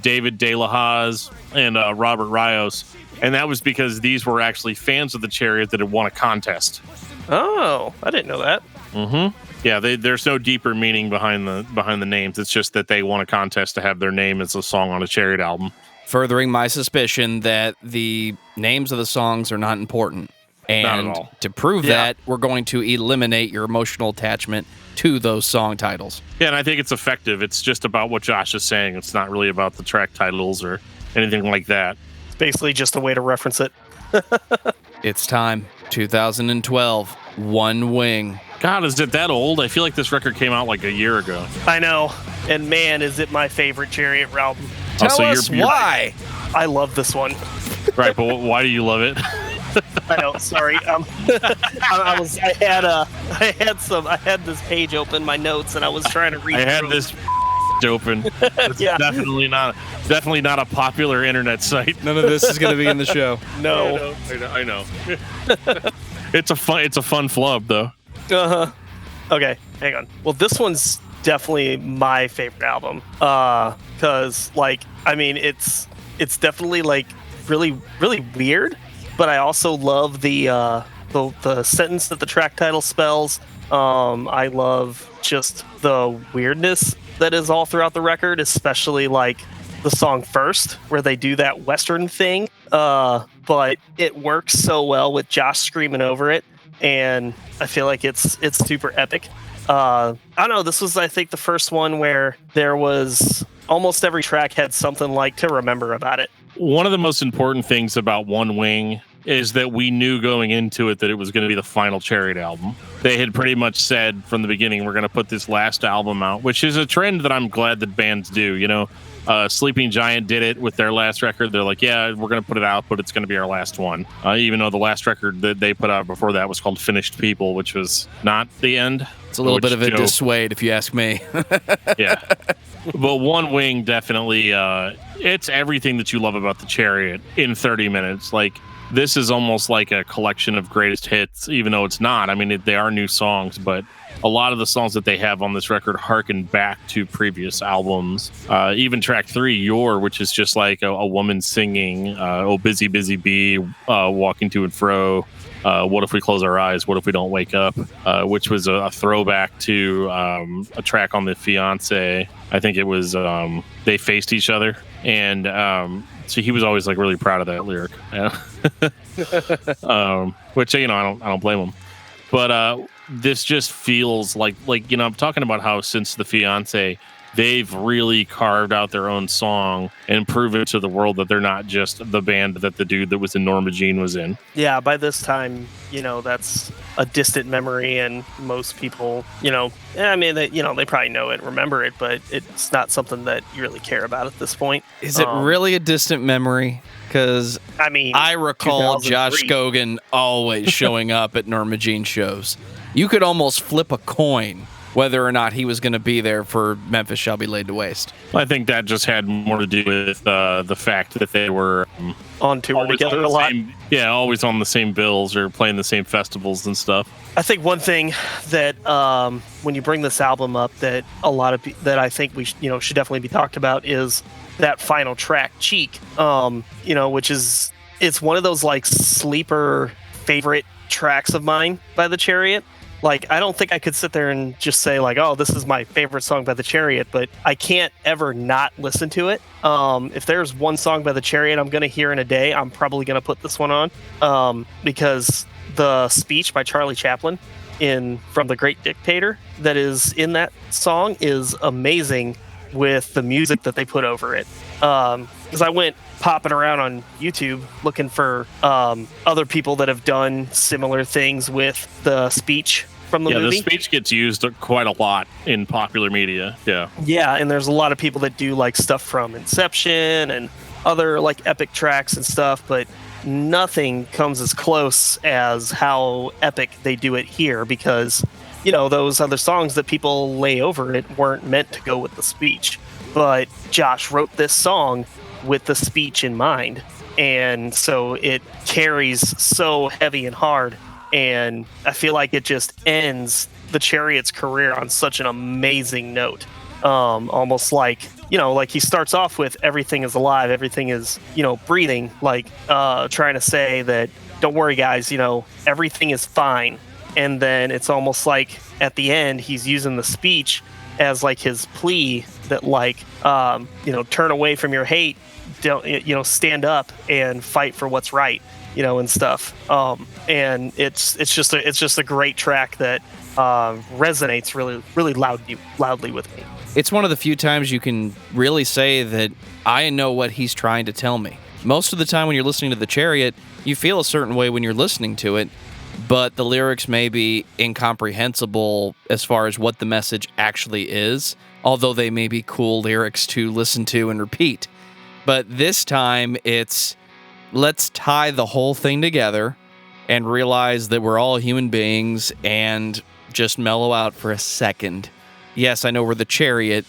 David De La Hoz, and Robert Rios. And that was because these were actually fans of the Chariot that had won a contest. Oh, I didn't know that. Mm-hmm. Yeah, there's no deeper meaning behind the names. It's just that they won a contest to have their name as a song on a Chariot album. Furthering my suspicion that the names of the songs are not important. And not at all. To prove that, we're going to eliminate your emotional attachment to those song titles. Yeah, and I think it's effective. It's just about what Josh is saying. It's not really about the track titles or anything like that. It's basically just a way to reference it. It's time. 2012. One Wing. God, is it that old? I feel like this record came out like a year ago. I know. And man, is it my favorite Chariot album. Tell us why. I love this one. Right, but why do you love it? I know. Sorry. I had this page open, my notes, and I was trying to read. I had this open. It's definitely not a popular internet site. None of this is going to be in the show. No. I know. It's a fun flub though. Uh-huh. Okay, hang on. Well, this one's definitely my favorite album. Because it's definitely like really, really weird. But I also love the sentence that the track title spells. I love just the weirdness that is all throughout the record, especially like the song First, where they do that Western thing. But it works so well with Josh screaming over it, and I feel like it's super epic. I don't know. This was, I think, the first one where there was almost every track had something like to remember about it. One of the most important things about One Wing is that we knew going into it that it was going to be the final Chariot album. They had pretty much said from the beginning, we're going to put this last album out, which is a trend that I'm glad that bands do. You know, Sleeping Giant did it with their last record. They're like, yeah, we're going to put it out, but it's going to be our last one. Even though the last record that they put out before that was called Finished People, which was not the end. It's a little bit of a dissuade, if you ask me. Yeah. But One Wing definitely, it's everything that you love about the Chariot in 30 minutes. Like, this is almost like a collection of greatest hits, even though it's not. I mean, they are new songs, but a lot of the songs that they have on this record harken back to previous albums. Even track 3, Your, which is just like a woman singing, Oh, Busy, Busy Bee, walking to and fro. What If We Close Our Eyes? What If We Don't Wake Up? Which was a throwback to a track on the Fiancé. I think it was They Faced Each Other. And so he was always like really proud of that lyric. Which, you know, I don't blame him. But this just feels like, you know, I'm talking about how since the Fiancé, they've really carved out their own song and proven to the world that they're not just the band that the dude that was in Norma Jean was in. Yeah, by this time, you know, that's a distant memory, and most people, you know, I mean, they probably know it, remember it, but it's not something that you really care about at this point. Is it really a distant memory? Because I mean, I recall Josh Gogan always showing up at Norma Jean shows. You could almost flip a coin whether or not he was going to be there for Memphis Shall Be Laid to Waste. I think that just had more to do with the fact that they were on tour together a lot. Always on the same bills or playing the same festivals and stuff. I think one thing that when you bring this album up that that I think we should definitely be talked about is that final track, Cheek. Which is, it's one of those like sleeper favorite tracks of mine by the Chariot. Like, I don't think I could sit there and just say, like, oh, this is my favorite song by the Chariot, but I can't ever not listen to it. If there's one song by the Chariot I'm going to hear in a day, I'm probably going to put this one on, because the speech by Charlie Chaplin from The Great Dictator that is in that song is amazing with the music that they put over it. Because I went popping around on YouTube looking for other people that have done similar things with the speech from the movie. Yeah, the speech gets used quite a lot in popular media. Yeah, and there's a lot of people that do like stuff from Inception and other like epic tracks and stuff, but nothing comes as close as how epic they do it here, because those other songs that people lay over it weren't meant to go with the speech. But Josh wrote this song with the speech in mind, and so it carries so heavy and hard, and I feel like it just ends the Chariot's career on such an amazing note. Almost like he starts off with everything is alive, everything is breathing, like trying to say that don't worry guys, everything is fine. And then it's almost like at the end he's using the speech as like his plea that like turn away from your hate, don't stand up and fight for what's right, and stuff. And it's just a great track that resonates really loudly with me. It's one of the few times you can really say that I know what he's trying to tell me. Most of the time when you're listening to the Chariot, you feel a certain way when you're listening to it, but the lyrics may be incomprehensible as far as what the message actually is, although they may be cool lyrics to listen to and repeat. But this time, it's let's tie the whole thing together and realize that we're all human beings and just mellow out for a second. Yes, I know we're the Chariot,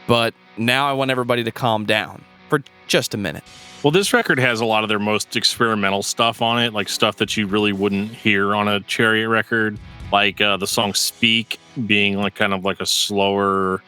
but now I want everybody to calm down for just a minute. Well, this record has a lot of their most experimental stuff on it, like stuff that you really wouldn't hear on a Chariot record, like the song Speak being like kind of like a slower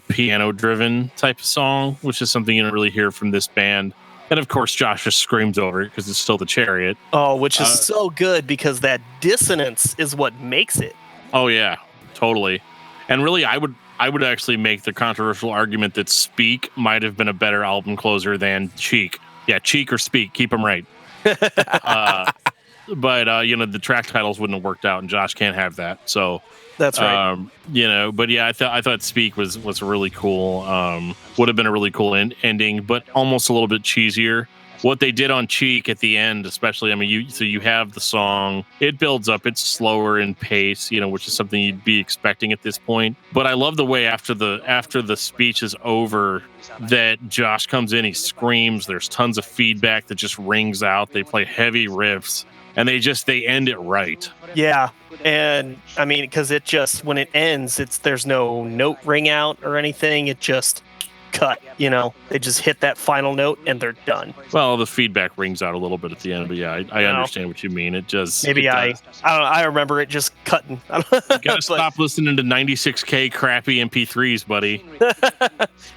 piano-driven type of song, which is something you don't really hear from this band. And of course, Josh just screams over it because it's still the Chariot. Oh, which is so good because that dissonance is what makes it. Oh, yeah, totally. And really, I would actually make the controversial argument that Speak might have been a better album closer than Cheek. Yeah, Cheek or Speak, keep them right. But the track titles wouldn't have worked out, and Josh can't have that. So that's right. But yeah, I thought Speak was really cool. Would have been a really cool ending, but almost a little bit cheesier. what they did on Cheek at the end, especially, I mean, you have the song, it builds up, it's slower in pace, which is something you'd be expecting at this point. But I love the way after the speech is over that Josh comes in, he screams, there's tons of feedback that just rings out, they play heavy riffs, and they end it right. Yeah. And I mean, because it just, when it ends, there's no note ring out or anything. It just cut, they just hit that final note and they're done. Well, the feedback rings out a little bit at the end, but yeah, I understand what you mean. It just maybe I don't know. I remember it just cutting. You gotta stop listening to 96K crappy MP3s, buddy.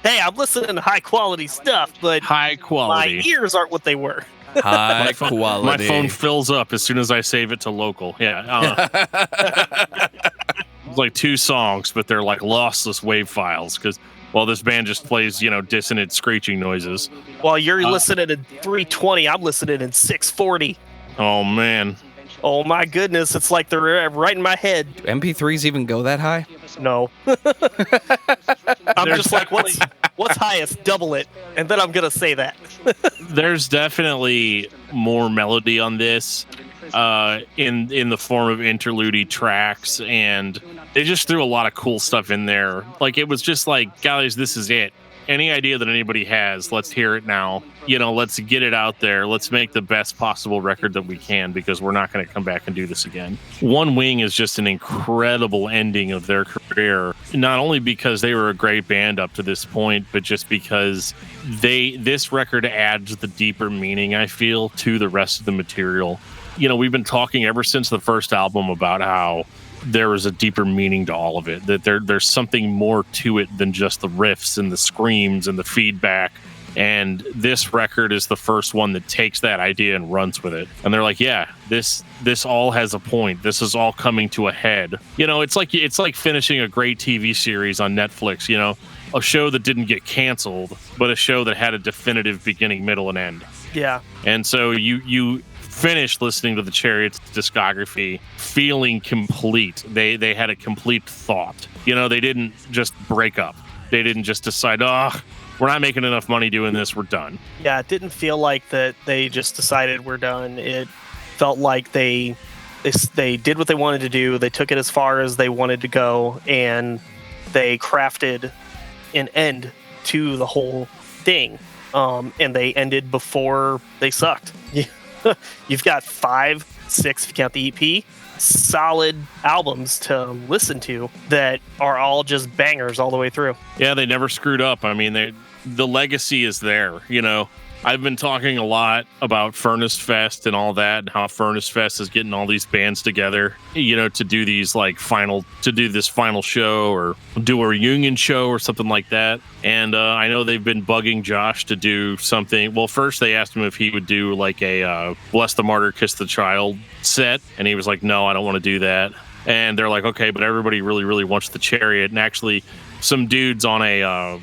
Hey, I'm listening to high quality stuff, but high quality. My ears aren't what they were. High quality. My phone fills up as soon as I save it to local. Yeah. It's like 2 songs, but they're like lossless WAV files because, well, this band just plays, dissonant screeching noises. While you're listening in 320, I'm listening in 640. Oh, man. Oh, my goodness. It's like they're right in my head. Do MP3s even go that high? No. I'm just like, what's highest? Double it. And then I'm going to say that. There's definitely more melody on this in the form of interlude tracks, and they just threw a lot of cool stuff in there. Like, it was just like, guys, this is it. Any idea that anybody has, let's hear it now. Let's get it out there. Let's make the best possible record that we can, because we're not going to come back and do this again. One Wing is just an incredible ending of their career, not only because they were a great band up to this point, but just because this record adds the deeper meaning, I feel, to the rest of the material. We've been talking ever since the first album about how there was a deeper meaning to all of it, that there's something more to it than just the riffs and the screams and the feedback. And this record is the first one that takes that idea and runs with it. And they're like, yeah, this all has a point. This is all coming to a head. It's like finishing a great TV series on Netflix, a show that didn't get canceled, but a show that had a definitive beginning, middle, and end. Yeah. And so you finished listening to the Chariot's discography feeling complete. They had a complete thought. They didn't just break up. They didn't just decide, we're not making enough money doing this, we're done. Yeah, it didn't feel like that they just decided we're done. It felt like they did what they wanted to do. They took it as far as they wanted to go, and they crafted an end to the whole thing. And they ended before they sucked. You've got 5, 6 if you count the EP, solid albums to listen to that are all just bangers all the way through. Yeah, they never screwed up. I mean, the legacy is there. I've been talking a lot about Furnace Fest and all that, and how Furnace Fest is getting all these bands together, to do these to do this final show or do a reunion show or something like that. And I know they've been bugging Josh to do something. Well, first they asked him if he would do like a Bless the Martyr, Kiss the Child set, and he was like, no, I don't want to do that. And they're like, okay, but everybody really, really wants the Chariot. And actually, some dudes on a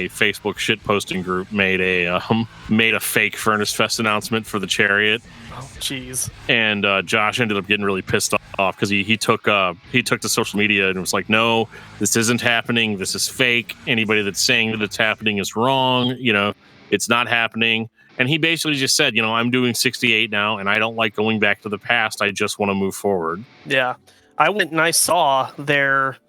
Facebook shit posting group made a fake Furnace Fest announcement for the Chariot. Oh, jeez. And Josh ended up getting really pissed off because he took to social media and was like, no, this isn't happening. This is fake. Anybody that's saying that it's happening is wrong. It's not happening. And he basically just said, I'm doing 68 now, and I don't like going back to the past. I just want to move forward. Yeah. I went and I saw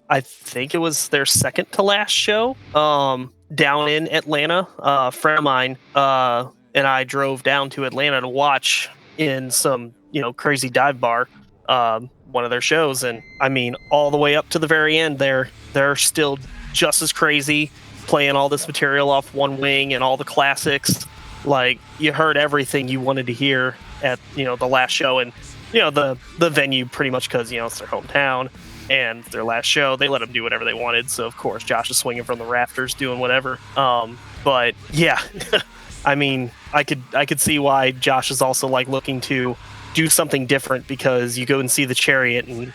I think it was their second to last show down in Atlanta. A friend of mine and I drove down to Atlanta to watch in some, crazy dive bar, one of their shows. And I mean, all the way up to the very end, they're still just as crazy, playing all this material off One Wing and all the classics. Like, you heard everything you wanted to hear at, the last show. And the venue, pretty much because, it's their hometown and their last show, they let them do whatever they wanted. So, of course, Josh is swinging from the rafters, doing whatever. But, yeah, I mean, I could see why Josh is also, looking to do something different, because you go and see the Chariot and,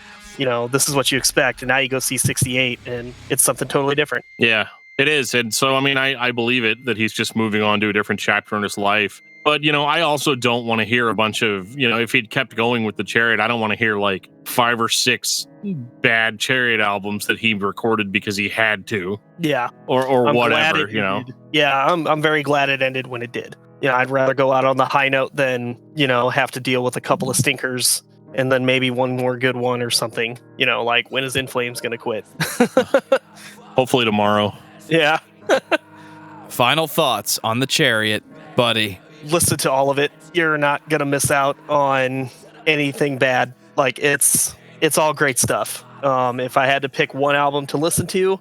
this is what you expect. And now you go see 68 and it's something totally different. Yeah, it is. And so, I mean, I believe it, that he's just moving on to a different chapter in his life. But, I also don't want to hear a bunch of, if he'd kept going with the Chariot, I don't want to hear 5 or 6 bad Chariot albums that he recorded because he had to. Yeah. Or whatever, Yeah, I'm very glad it ended when it did. I'd rather go out on the high note than, have to deal with a couple of stinkers and then maybe one more good one or something. Like, when is In Flames going to quit? Hopefully tomorrow. Yeah. Final thoughts on the Chariot, buddy. Listen to all of it. You're not going to miss out on anything bad. Like, it's all great stuff. If I had to pick one album to listen to,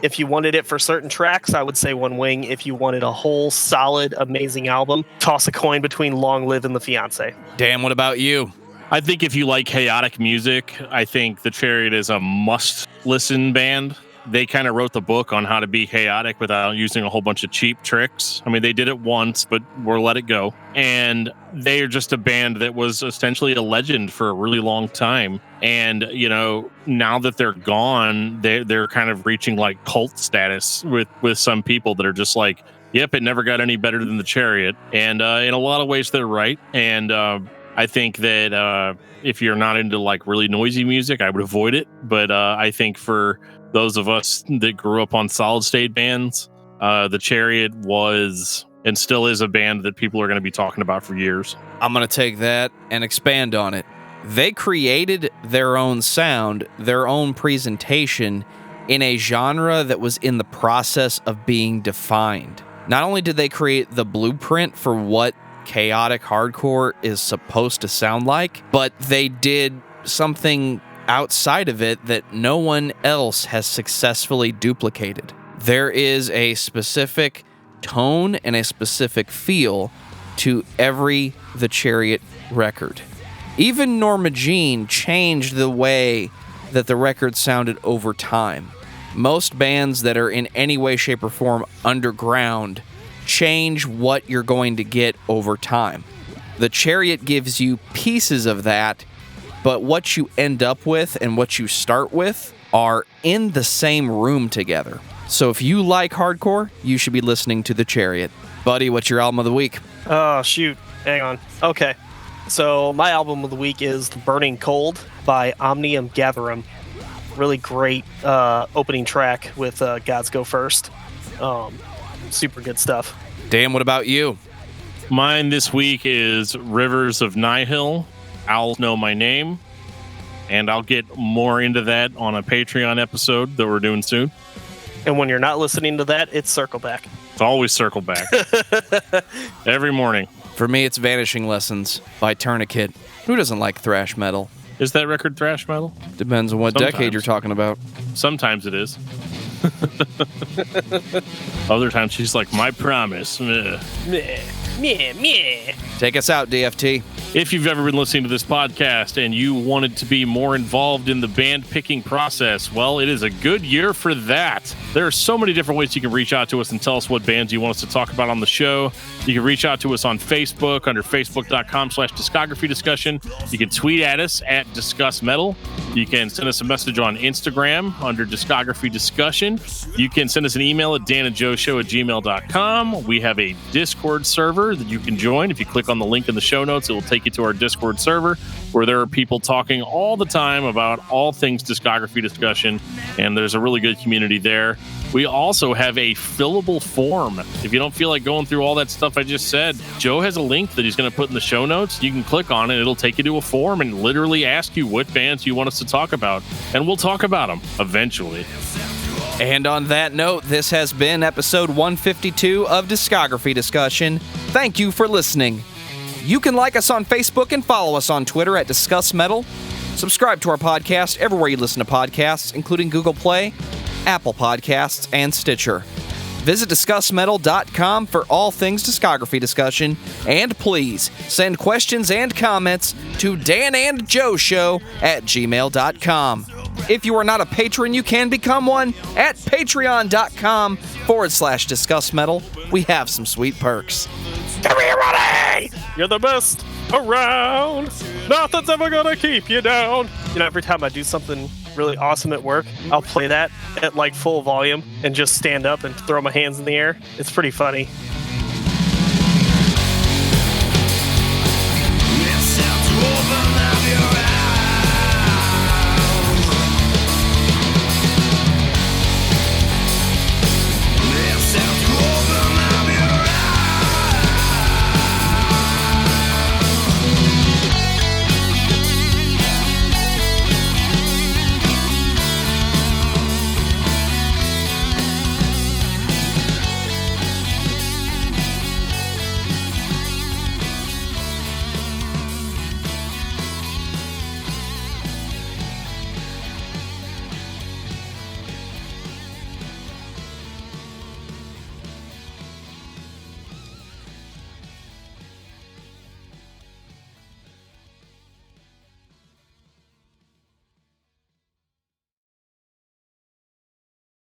if you wanted it for certain tracks, I would say One Wing. If you wanted a whole, solid, amazing album, toss a coin between Long Live and The Fiancé. Dan, what about you? I think if you like chaotic music, I think the Chariot is a must-listen band. They kind of wrote the book on how to be chaotic without using a whole bunch of cheap tricks. I mean, they did it once, but we'll let it go. And they are just a band that was essentially a legend for a really long time. And, now that they're gone, they're kind of reaching like cult status with some people that are just like, yep, it never got any better than the Chariot. And in a lot of ways, they're right. And I think that if you're not into like really noisy music, I would avoid it. But I think for those of us that grew up on solid state bands, the Chariot was and still is a band that people are going to be talking about for years. I'm going to take that and expand on it. They created their own sound, their own presentation in a genre that was in the process of being defined. Not only did they create the blueprint for what chaotic hardcore is supposed to sound like, but they did something outside of it that no one else has successfully duplicated. There is a specific tone and a specific feel to every The Chariot record. Even Norma Jean changed the way that the record sounded over time. Most bands that are in any way, shape, or form underground change what you're going to get over time. The Chariot gives you pieces of that, but what you end up with and what you start with are in the same room together. So if you like hardcore, you should be listening to The Chariot. Buddy, what's your album of the week? Oh, shoot. Hang on. Okay. So my album of the week is The Burning Cold by Omnium Gatherum. Really great opening track with Gods Go First. Super good stuff. Dan, what about you? Mine this week is Rivers of Nihil, Owls Know My Name, and I'll get more into that on a Patreon episode that we're doing soon. And when you're not listening to that, it's Circle Back. It's always Circle Back. Every morning. For me, it's Vanishing Lessons by Tourniquet. Who doesn't like thrash metal? Is that record thrash metal? Depends on what decade you're talking about. Sometimes it is. Other times she's like, my promise. Meh. Meh, meh. Take us out, DFT. If you've ever been listening to this podcast and you wanted to be more involved in the band picking process, well, it is a good year for that. There are so many different ways you can reach out to us and tell us what bands you want us to talk about on the show. You can reach out to us on Facebook under facebook.com/discography discussion. You can tweet at us at discussmetal. You can send us a message on Instagram under discography discussion. You can send us an email at danandjoeshow@gmail.com. We have a Discord server that you can join. If you click on the link in the show notes, it will take you to our Discord server where there are people talking all the time about all things discography discussion, and there's a really good community there. We also have a fillable form. If you don't feel like going through all that stuff I just said, Joe has a link that he's going to put in the show notes. You can click on it. It'll take you to a form and literally ask you what bands you want us to talk about, and we'll talk about them eventually. And on that note, this has been episode 152 of Discography Discussion. Thank you for listening. You can like us on Facebook and follow us on Twitter at discussmetal. Subscribe to our podcast everywhere you listen to podcasts, including Google Play, Apple Podcasts, and Stitcher. Visit discussmetal.com for all things discography discussion, and please send questions and comments to danandjoeshow@gmail.com. If you are not a patron, you can become one at patreon.com/discussmetal. We have some sweet perks. Everybody! You're the best around. Nothing's ever gonna keep you down. Every time I do something really awesome at work, I'll play that at like full volume and just stand up and throw my hands in the air. It's pretty funny.